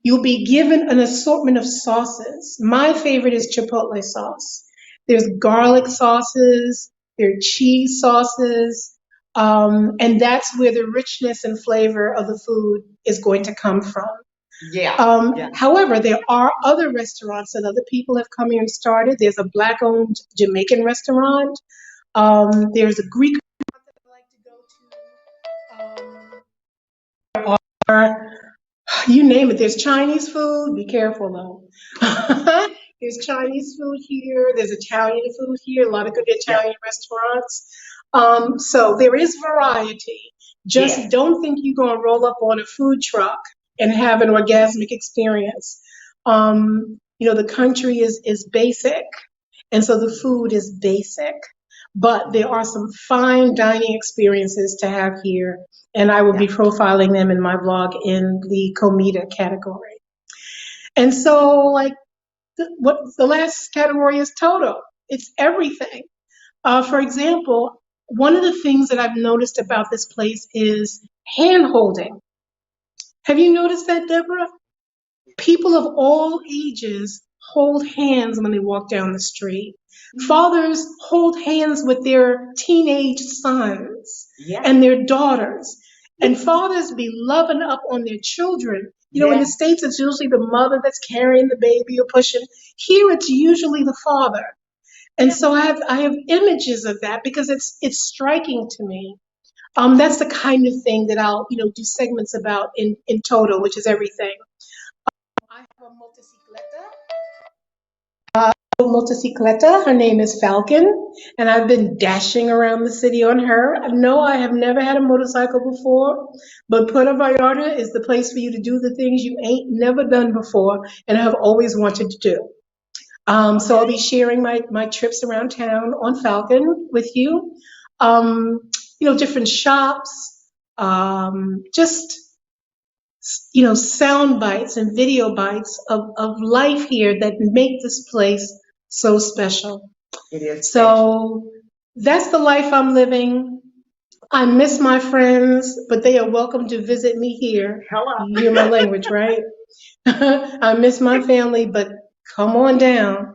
[SPEAKER 2] you'll be given an assortment of sauces. My favorite is chipotle sauce. There's garlic sauces, there are cheese sauces, and that's where the richness and flavor of the food is going to come from.
[SPEAKER 1] Yeah, yeah.
[SPEAKER 2] However, there are other restaurants that other people have come here and started. There's a black-owned Jamaican restaurant. There's a Greek restaurant that I like to go to. You name it. There's Chinese food. Be careful though. There's Chinese food here. There's Italian food here. A lot of good
[SPEAKER 1] Yeah.
[SPEAKER 2] Italian restaurants. So there is variety. Just
[SPEAKER 1] Yes.
[SPEAKER 2] don't think you're going to roll up on a food truck and have an orgasmic experience. The country is basic, and so the food is basic. But there are some fine dining experiences to have here, and I will
[SPEAKER 1] Yeah.
[SPEAKER 2] be profiling them in my blog in the comida category. And so, like, what the last category is total. It's everything. For example, one of the things that I've noticed about this place is hand holding. Have you noticed that, Deborah? People of all ages hold hands when they walk down the street. Fathers hold hands with their teenage sons
[SPEAKER 1] Yeah.
[SPEAKER 2] and their daughters. And fathers be loving up on their children. In the
[SPEAKER 1] Yeah.
[SPEAKER 2] States, it's usually the mother that's carrying the baby or pushing. Here, it's usually the father. And
[SPEAKER 1] Yeah.
[SPEAKER 2] so I have images of that because it's striking to me. That's the kind of thing that I'll do segments about in total, which is everything. I have a motocicleta. Her name is Falcon, and I've been dashing around the city on her. No, I have never had a motorcycle before, but Puerto Vallarta is the place for you to do the things you ain't never done before and have always wanted to do. So I'll be sharing my trips around town on Falcon with you. Um, different shops, just sound bites and video bites of life here that make this place so special.
[SPEAKER 1] It is special.
[SPEAKER 2] So that's the life I'm living. I miss my friends, but they are welcome to visit me here.
[SPEAKER 1] Hello.
[SPEAKER 2] You hear my language, right? I miss my family, but come on down.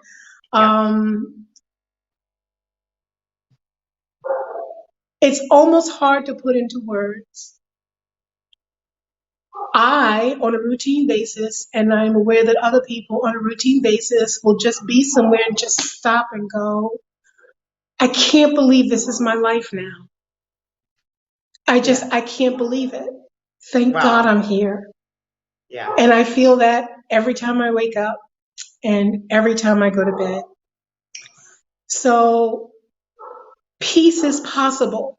[SPEAKER 2] It's almost hard to put into words. I, on a routine basis, and I'm aware that other people on a routine basis will just be somewhere and just stop and go, I can't believe this is my life now. I can't believe it. Thank God I'm here.
[SPEAKER 1] Yeah.
[SPEAKER 2] And I feel that every time I wake up and every time I go to bed. So peace is possible.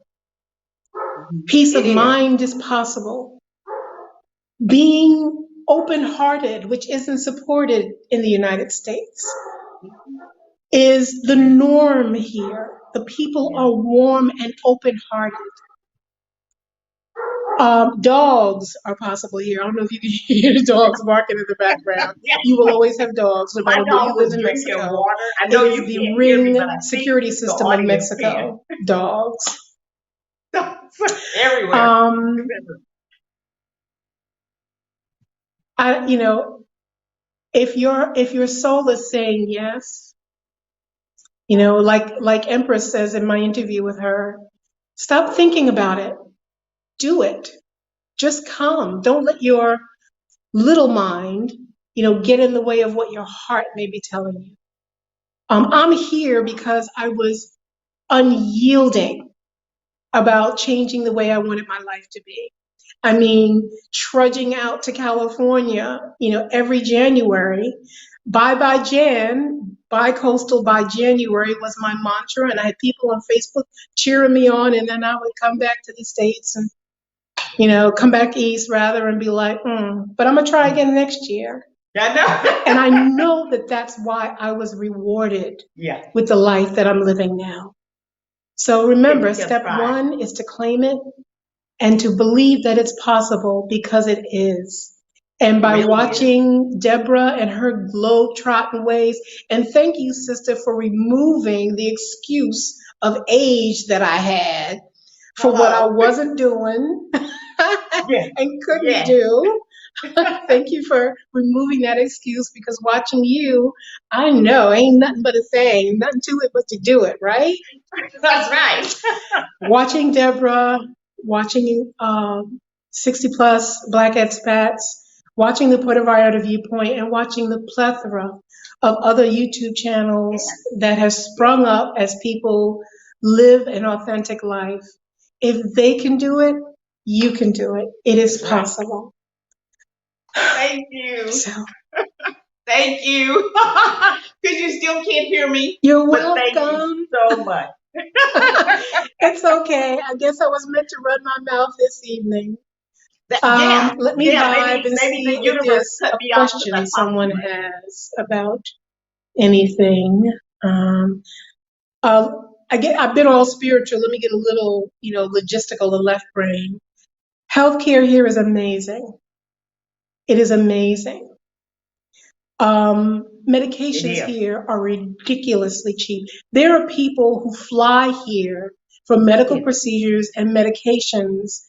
[SPEAKER 2] Peace of mind is possible. Being open-hearted, which isn't supported in the United States, is the norm here. The people are warm and open-hearted. Dogs are possible here. I don't know if you can hear the dogs barking in the background. You will always have dogs, no
[SPEAKER 1] My
[SPEAKER 2] matter where
[SPEAKER 1] dog
[SPEAKER 2] you live
[SPEAKER 1] was
[SPEAKER 2] in
[SPEAKER 1] drinking
[SPEAKER 2] Mexico.
[SPEAKER 1] water. I know
[SPEAKER 2] It is
[SPEAKER 1] you
[SPEAKER 2] the
[SPEAKER 1] can't hear me, but I
[SPEAKER 2] ring
[SPEAKER 1] think
[SPEAKER 2] security
[SPEAKER 1] the
[SPEAKER 2] system of
[SPEAKER 1] audience
[SPEAKER 2] Mexico. Dogs.
[SPEAKER 1] Everywhere.
[SPEAKER 2] If your soul is saying yes, like Empress says in my interview with her, stop thinking about it. Do it. Just come. Don't let your little mind, get in the way of what your heart may be telling you. I'm here because I was unyielding about changing the way I wanted my life to be. I mean, trudging out to California, every January. Bye bye, Jan. bi-coastal by January was my mantra, and I had people on Facebook cheering me on, and then I would come back to the States and, come back east rather and be like, but I'm gonna try again next year.
[SPEAKER 1] I know.
[SPEAKER 2] And I know that that's why I was rewarded with the life that I'm living now. So remember, step one is to claim it and to believe that it's possible, because it is. And by
[SPEAKER 1] really
[SPEAKER 2] watching Deborah and her globe-trotting ways, and thank you, sister, for removing the excuse of age that I had for what I wasn't doing and couldn't do. Thank you for removing that excuse, because watching you, I know ain't nothing but a thing, nothing to it but to do it, right?
[SPEAKER 1] That's right.
[SPEAKER 2] Watching Deborah, watching 60 plus Black expats, watching the Puerto Vallarta Viewpoint, and watching the plethora of other YouTube channels that have sprung up as people live an authentic life. If they can do it, you can do it. It is possible.
[SPEAKER 1] Thank you.
[SPEAKER 2] So,
[SPEAKER 1] thank you. Because you still can't hear me.
[SPEAKER 2] You're welcome.
[SPEAKER 1] Thank you so much.
[SPEAKER 2] It's okay. I guess I was meant to run my mouth this evening. Let me vibe and see if there's a question someone has about anything. I've been all spiritual. Let me get a little, logistical, the left brain. Healthcare here is amazing. It is amazing. Medications here are ridiculously cheap. There are people who fly here for medical procedures and medications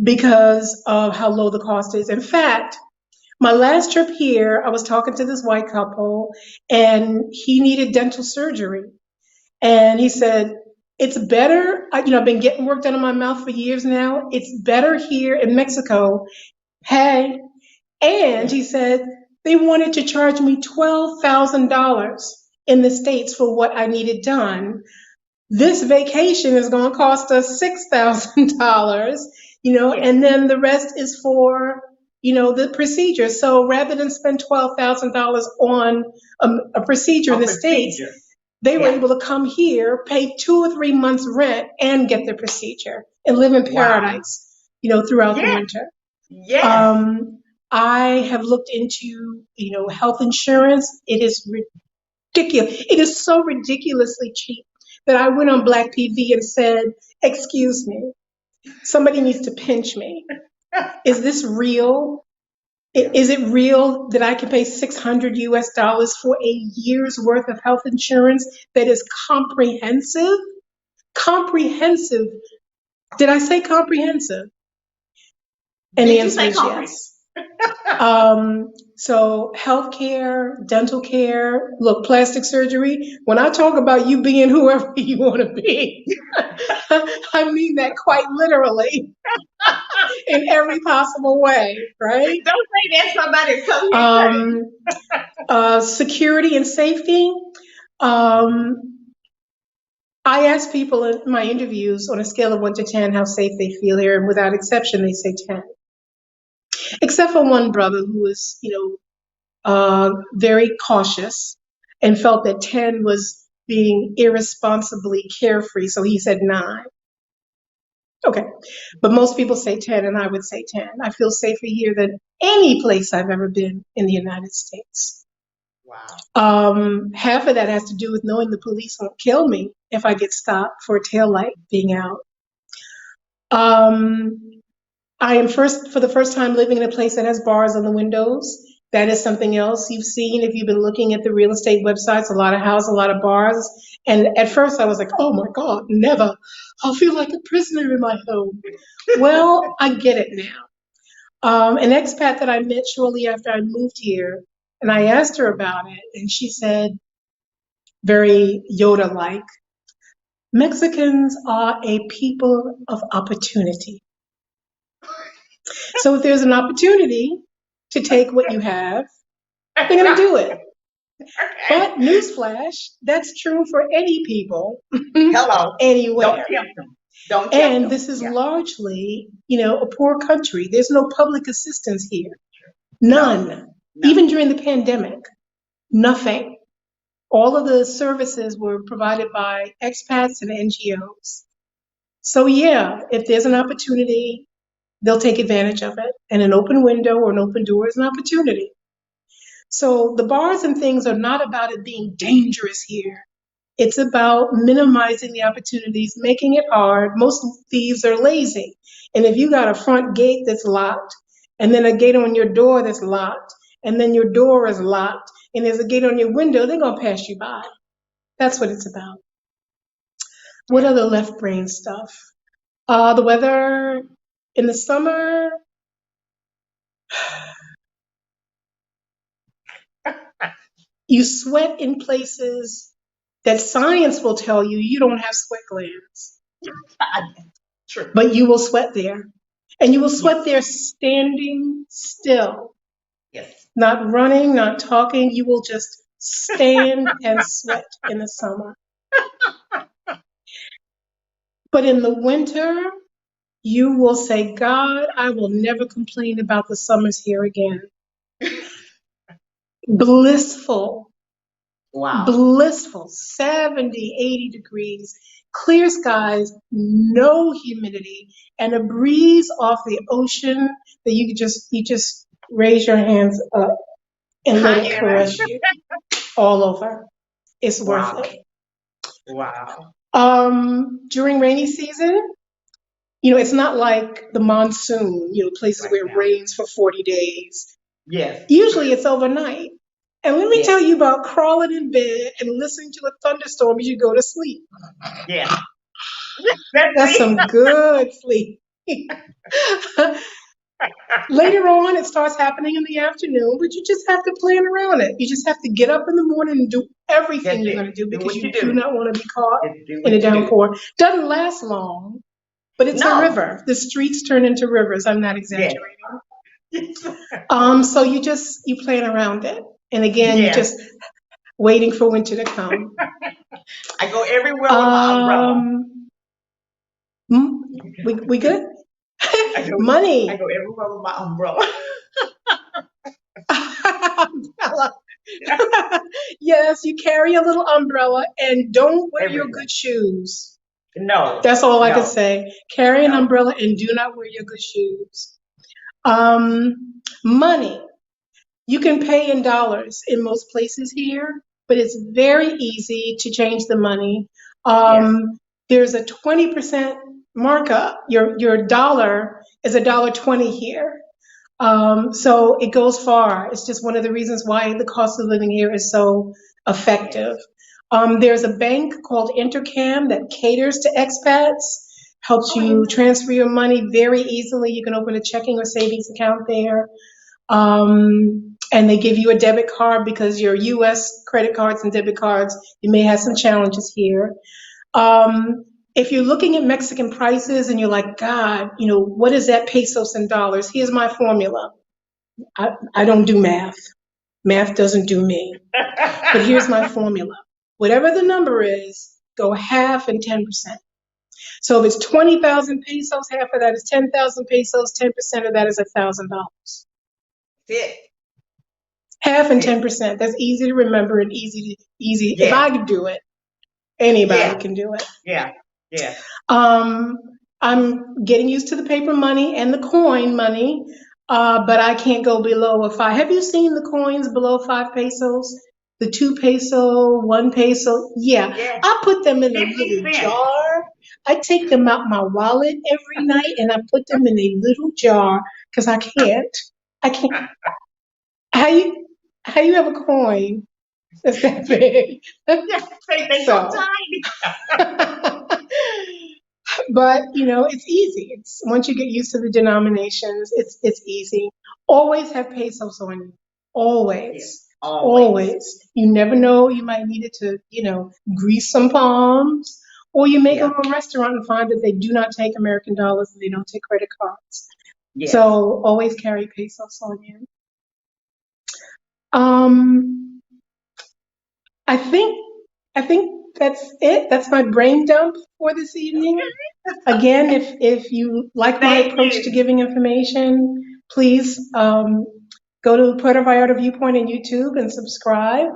[SPEAKER 2] because of how low the cost is. In fact, my last trip here, I was talking to this white couple, and he needed dental surgery. And he said, it's better, I've been getting work done on my mouth for years now. It's better here in Mexico. Hey. And he said, they wanted to charge me $12,000 in the States for what I needed done. This vacation is going to cost us $6,000, and then the rest is for, the procedure. So rather than spend $12,000 on a procedure in the States, they were able to come here, pay 2 or 3 months rent, and get the procedure and live in paradise, throughout the winter. I have looked into, health insurance. It is ridiculous. It is so ridiculously cheap that I went on Black PV and said, excuse me, somebody needs to pinch me. Is this real? Is it real that I can pay $600 US for a year's worth of health insurance that is comprehensive? Comprehensive. Did I say comprehensive? And the answer is yes. So healthcare, dental care, look, plastic surgery. When I talk about you being whoever you want to be, I mean that quite literally in every possible way, right?
[SPEAKER 1] Don't say that, somebody come
[SPEAKER 2] security and safety. I ask people in my interviews on a scale of 1 to 10 how safe they feel here, and without exception, they say 10. Except for one brother who was, very cautious and felt that 10 was being irresponsibly carefree, so he said 9. Okay, but most people say 10, and I would say 10. I feel safer here than any place I've ever been in the United States.
[SPEAKER 1] Wow.
[SPEAKER 2] Half of that has to do with knowing the police won't kill me if I get stopped for a taillight being out. I am for the first time living in a place that has bars on the windows. That is something else you've seen if you've been looking at the real estate websites, a lot of houses, a lot of bars. And at first I was like, oh my God, never. I'll feel like a prisoner in my home. Well, I get it now. An expat that I met shortly after I moved here, and I asked her about it, and she said, very Yoda-like, Mexicans are a people of opportunity. So if there's an opportunity to take what you have, they're going to do it. But newsflash, that's true for any people.
[SPEAKER 1] Hello.
[SPEAKER 2] Anywhere.
[SPEAKER 1] Don't tempt them. Don't tempt
[SPEAKER 2] and
[SPEAKER 1] them.
[SPEAKER 2] This is largely, a poor country. There's no public assistance here. None. No. Even during the pandemic. Nothing. All of the services were provided by expats and NGOs. So yeah, if there's an opportunity, they'll take advantage of it. And an open window or an open door is an opportunity. So the bars and things are not about it being dangerous here. It's about minimizing the opportunities, making it hard. Most thieves are lazy. And if you got a front gate that's locked, and then a gate on your door that's locked, and then your door is locked, and there's a gate on your window, they're going to pass you by. That's what it's about. What other left brain stuff? The weather in the summer, you sweat in places that science will tell you you don't have sweat glands.
[SPEAKER 1] True.
[SPEAKER 2] But you will sweat there. And you will sweat there standing still.
[SPEAKER 1] Yes.
[SPEAKER 2] Not running, not talking. You will just stand and sweat in the summer. But in the winter, you will say, God, I will never complain about the summers here again. Blissful.
[SPEAKER 1] Wow.
[SPEAKER 2] Blissful. 70, 80 degrees. Clear skies, no humidity, and a breeze off the ocean that you just raise your hands up and let it caress you all over. It's worth it.
[SPEAKER 1] Wow.
[SPEAKER 2] During rainy season, it's not like the monsoon, places where it rains for 40 days.
[SPEAKER 1] Yes.
[SPEAKER 2] Usually it's overnight. And let me tell you about crawling in bed and listening to a thunderstorm as you go to sleep.
[SPEAKER 1] Yeah.
[SPEAKER 2] That's some good sleep. Later on, it starts happening in the afternoon, but you just have to plan around it. You just have to get up in the morning and do everything you're going to do because you do not want to be caught in a downpour. Doesn't last long, but it's a river. The streets turn into rivers. I'm not exaggerating. So you plan around it. And again, you're just waiting for winter to come.
[SPEAKER 1] I go everywhere with my umbrella.
[SPEAKER 2] We good? Money.
[SPEAKER 1] I go everywhere with my umbrella.
[SPEAKER 2] Umbrella. Yes, you carry a little umbrella and don't wear your good shoes.
[SPEAKER 1] No.
[SPEAKER 2] That's all I can say. Carry an umbrella and do not wear your good shoes. Money. You can pay in dollars in most places here, but it's very easy to change the money. There's a 20% markup. Your dollar is $1.20 here. So it goes far. It's just one of the reasons why the cost of living here is so effective. There's a bank called Intercam that caters to expats, helps you transfer your money very easily. You can open a checking or savings account there. And they give you a debit card because your U.S. credit cards and debit cards, you may have some challenges here. If you're looking at Mexican prices and you're like, God, what is that pesos and dollars? Here's my formula. I don't do math. Math doesn't do me. But here's my formula. Whatever the number is, go half and 10%. So if it's 20,000 pesos, half of that is 10,000 pesos, 10% of that is $1,000. Half and 10%. That's easy to remember and easy. Yeah. If I could do it, anybody can do it.
[SPEAKER 1] Yeah.
[SPEAKER 2] I'm getting used to the paper money and the coin money, but I can't go below a 5. Have you seen the coins below 5 pesos? The 2 peso, 1 peso? Yeah. I put them in a little jar. I take them out my wallet every night and I put them in a little jar because I can't. How you have a coin that's that big?
[SPEAKER 1] They so tiny.
[SPEAKER 2] But it's easy. It's once you get used to the denominations, it's easy. Always have pesos on you. Always. You never know. You might need it to, grease some palms, or you may go to a restaurant and find that they do not take American dollars and they don't take credit cards. So always carry pesos on you. I think that's it. That's my brain dump for this evening. Again, if you like my approach to giving information, please go to Puerto Vallarta Viewpoint on YouTube and subscribe.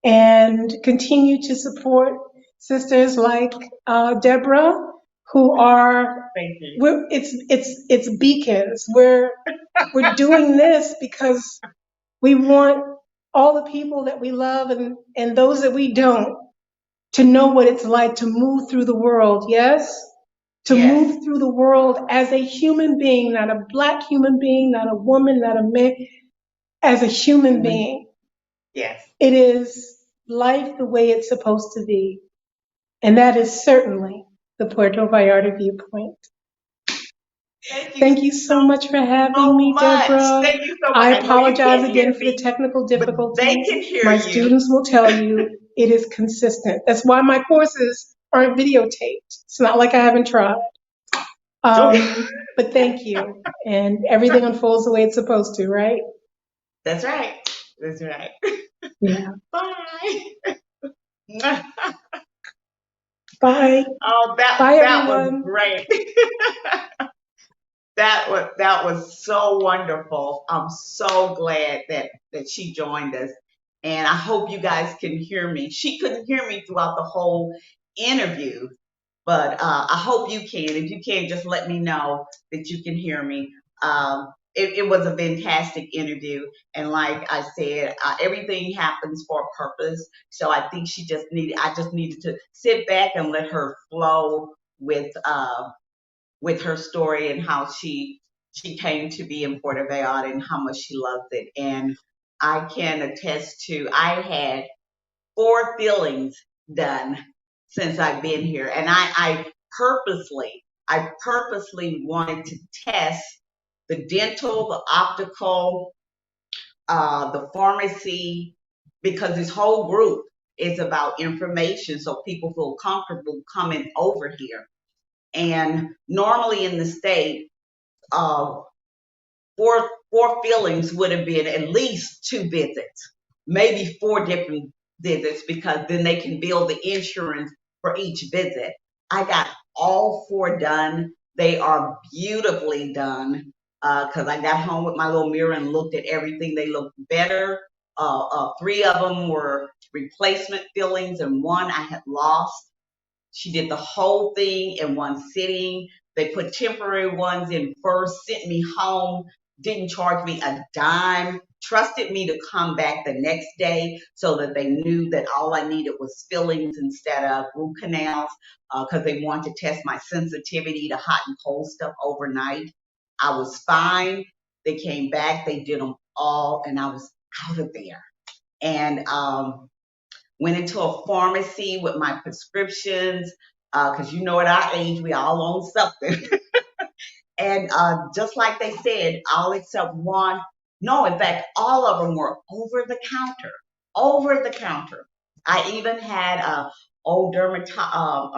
[SPEAKER 2] and continue to support sisters like Deborah, who are it's beacons. We're doing this because we want all the people that we love and those that we don't to know what it's like to move through the world. Yes, to move through the world as a human being, not a black human being, not a woman, not a man, as a human being.
[SPEAKER 1] Yes.
[SPEAKER 2] It is life the way it's supposed to be. And that is certainly the Puerto Vallarta viewpoint. Thank you so much for having me, Deborah.
[SPEAKER 1] Thank you so much.
[SPEAKER 2] I
[SPEAKER 1] I know you
[SPEAKER 2] apologize
[SPEAKER 1] can't
[SPEAKER 2] again
[SPEAKER 1] hear
[SPEAKER 2] for the
[SPEAKER 1] me,
[SPEAKER 2] technical
[SPEAKER 1] but they
[SPEAKER 2] difficulties.
[SPEAKER 1] can hear
[SPEAKER 2] My
[SPEAKER 1] you.
[SPEAKER 2] students will tell you it is consistent. That's why my courses aren't videotaped. It's not like I haven't tried. But thank you. And everything unfolds the way it's supposed to, right?
[SPEAKER 1] That's right. That's right.
[SPEAKER 2] Yeah.
[SPEAKER 1] Bye.
[SPEAKER 2] Bye.
[SPEAKER 1] Oh,
[SPEAKER 2] Bye,
[SPEAKER 1] that was
[SPEAKER 2] everyone.
[SPEAKER 1] great. That was so wonderful. I'm so glad that she joined us, and I hope you guys can hear me. She couldn't hear me throughout the whole interview, but I hope you can. If you can, just let me know that you can hear me. It was a fantastic interview, and like I said, everything happens for a purpose. So I think I just needed to sit back and let her flow with her story and how she came to be in Puerto Vallarta and how much she loves it. And I can attest to I had 4 fillings done since I've been here, and I purposely wanted to test the dental, the optical, the pharmacy, because this whole group is about information, so people feel comfortable coming over here. And normally in the state, uh, four fillings would have been at least 2 visits, maybe 4 different visits, because then they can bill the insurance for each visit. I got all 4 done. They are beautifully done because I got home with my little mirror and looked at everything. They looked better. 3 of them were replacement fillings, and 1 I had lost. She did the whole thing in one sitting. They put temporary ones in first, sent me home, didn't charge me a dime, trusted me to come back the next day so that they knew that all I needed was fillings instead of root canals, because they wanted to test my sensitivity to hot and cold stuff overnight. I was fine. They came back, they did them all, and I was out of there. And went into a pharmacy with my prescriptions, because you know at our age we all own something. And just like they said, all except one, no, in fact, all of them were over the counter, over the counter. I even had a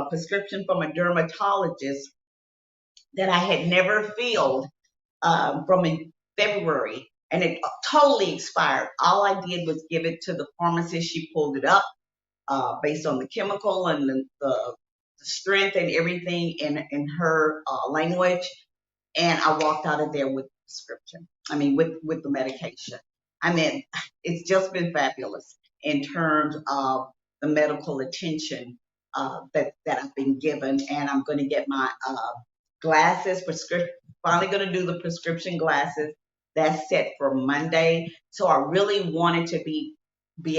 [SPEAKER 1] prescription from a dermatologist that I had never filled from in February, and it totally expired. All I did was give it to the pharmacist. She pulled it up based on the chemical and the strength and everything in her language. And I walked out of there with the prescription. I mean, with the medication. I mean, it's just been fabulous in terms of the medical attention that I've been given. And I'm going to get my glasses, prescription, finally going to do the prescription glasses. That's set for Monday. So I really wanted to be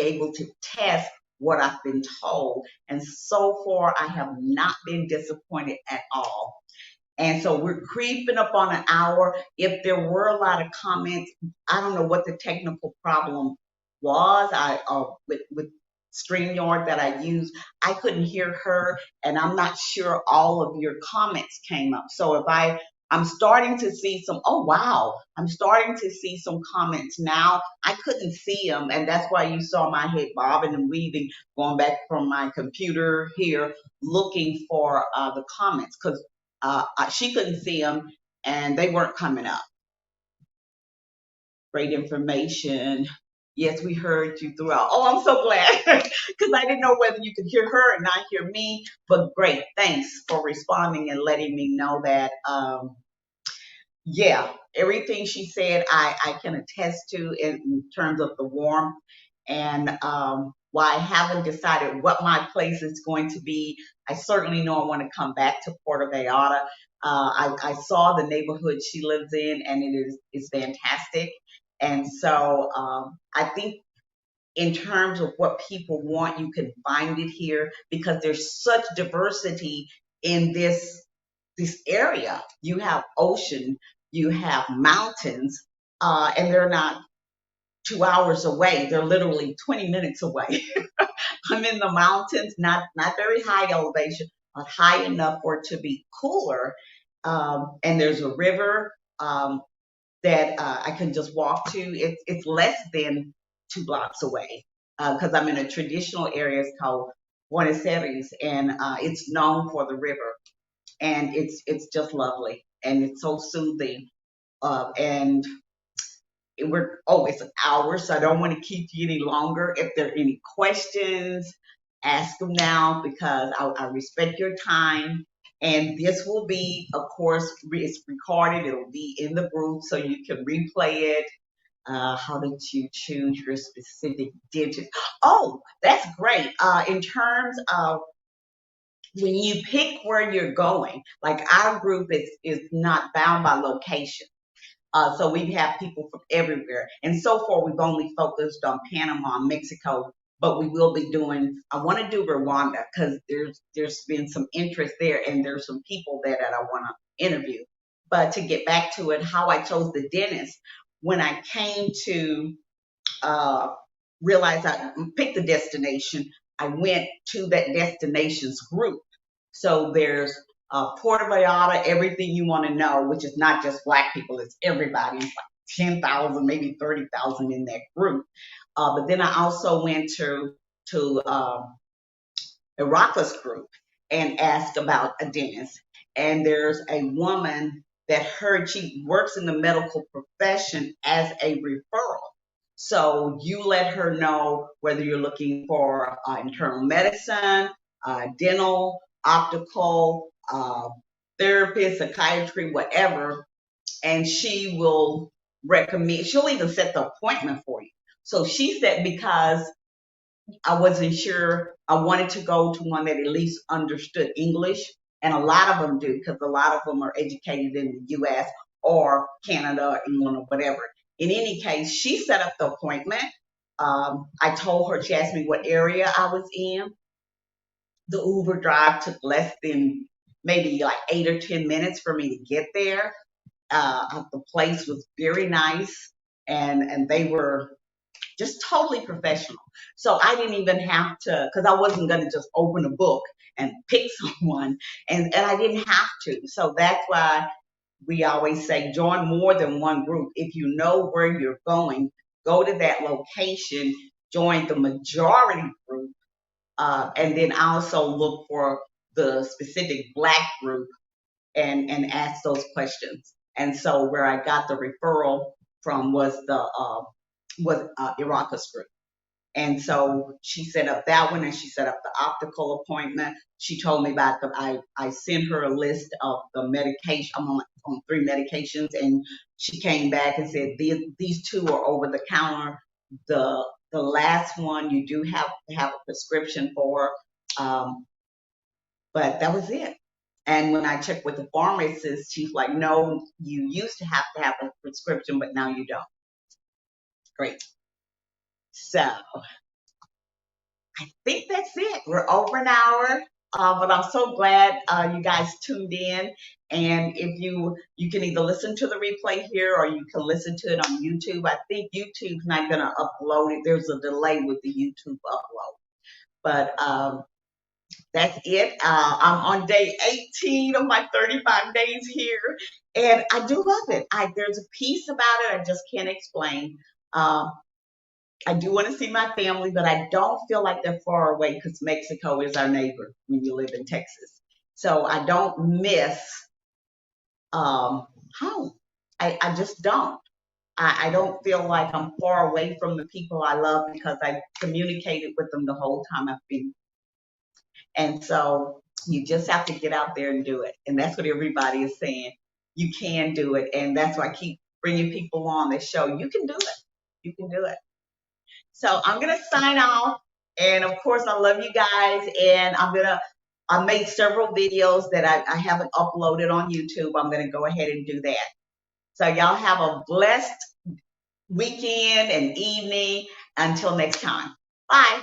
[SPEAKER 1] able to test what I've been told. And so far, I have not been disappointed at all. And so we're creeping up on an hour. If there were a lot of comments, I don't know what the technical problem was. With StreamYard that I use, I couldn't hear her, and I'm not sure all of your comments came up. So I'm starting to see some, oh wow, I'm starting to see some comments now. I couldn't see them, and that's why you saw my head bobbing and weaving, going back from my computer here, looking for the comments, because she couldn't see them and they weren't coming up. Great information. Yes, we heard you throughout. Oh, I'm so glad because I didn't know whether you could hear her and not hear me. But great, thanks for responding and letting me know that. Yeah, everything she said, I can attest to in terms of the warmth and While I haven't decided what my place is going to be, I certainly know I want to come back to Puerto Vallarta. I saw the neighborhood she lives in, and is fantastic. And so I think in terms of what people want, you can find it here because there's such diversity in this area. You have ocean, you have mountains, and they're not 2 hours away. They're literally 20 minutes away. I'm in the mountains, not very high elevation, but high enough for it to be cooler. And there's a river that I can just walk to. It's less than 2 blocks away because I'm in a traditional area. It's called Buenos Aires, and it's known for the river, and it's just lovely, and it's so soothing. And it's an hour, so I don't want to keep you any longer. If there are any questions, ask them now because I respect your time. And this will be, of course, it's recorded. It'll be in the group so you can replay it. How did you choose your specific digit? Oh, that's great. In terms of when you pick where you're going, like our group is not bound by location. So we have people from everywhere. And so far, we've only focused on Panama and Mexico, but we will be doing, I want to do Rwanda because there's been some interest there and there's some people there that I want to interview. But to get back to it, how I chose the dentist, when I came to uh, realize I picked the destination, I went to that destination's group. So there's Puerto Vallarta, everything you want to know, which is not just Black people, it's everybody. It's like 10,000, maybe 30,000 in that group. But then I also went to Eraka's group and asked about a dentist. And there's a woman that heard she works in the medical profession as a referral. So you let her know whether you're looking for internal medicine, dental, optical, therapist, psychiatry, whatever, and she will recommend, she'll even set the appointment for you. So she said, because I wasn't sure. I wanted to go to one that at least understood English, and a lot of them do because a lot of them are educated in the U.S. or Canada or England or whatever. In any case, she set up the appointment. I told her, she asked me what area I was in. The Uber drive took less than maybe like 8 or 10 minutes for me to get there. The place was very nice, and they were just totally professional. So I didn't even have to, because I wasn't going to just open a book and pick someone, and I didn't have to. So that's why we always say join more than one group. If you know where you're going, go to that location, join the majority group, and then also look for the specific Black group and ask those questions. And so where I got the referral from was Eraka's group. And so she set up that one and she set up the optical appointment. She told me about I sent her a list of the medication. I'm on 3 medications, and she came back and said, these two are over the counter. The last one you do have to have a prescription for. Um, but that was it. And when I checked with the pharmacist, she's like, no, you used to have a prescription, but now you don't. Great. So I think that's it. We're over an hour, but I'm so glad you guys tuned in. And if you can either listen to the replay here or you can listen to it on YouTube. I think YouTube's not going to upload it. There's a delay with the YouTube upload. But that's it. I'm on day 18 of my 35 days here, and I do love it. There's a piece about it I just can't explain. I do want to see my family, but I don't feel like they're far away because Mexico is our neighbor when you live in Texas. So I don't miss home. I just don't. I don't feel like I'm far away from the people I love because I communicated with them the whole time I've been. And so you just have to get out there and do it. And that's what everybody is saying. You can do it. And that's why I keep bringing people on that show you can do it. You can do it. So I'm going to sign off. And of course, I love you guys. And I made several videos that I haven't uploaded on YouTube. I'm gonna go ahead and do that. So y'all have a blessed weekend and evening. Until next time. Bye.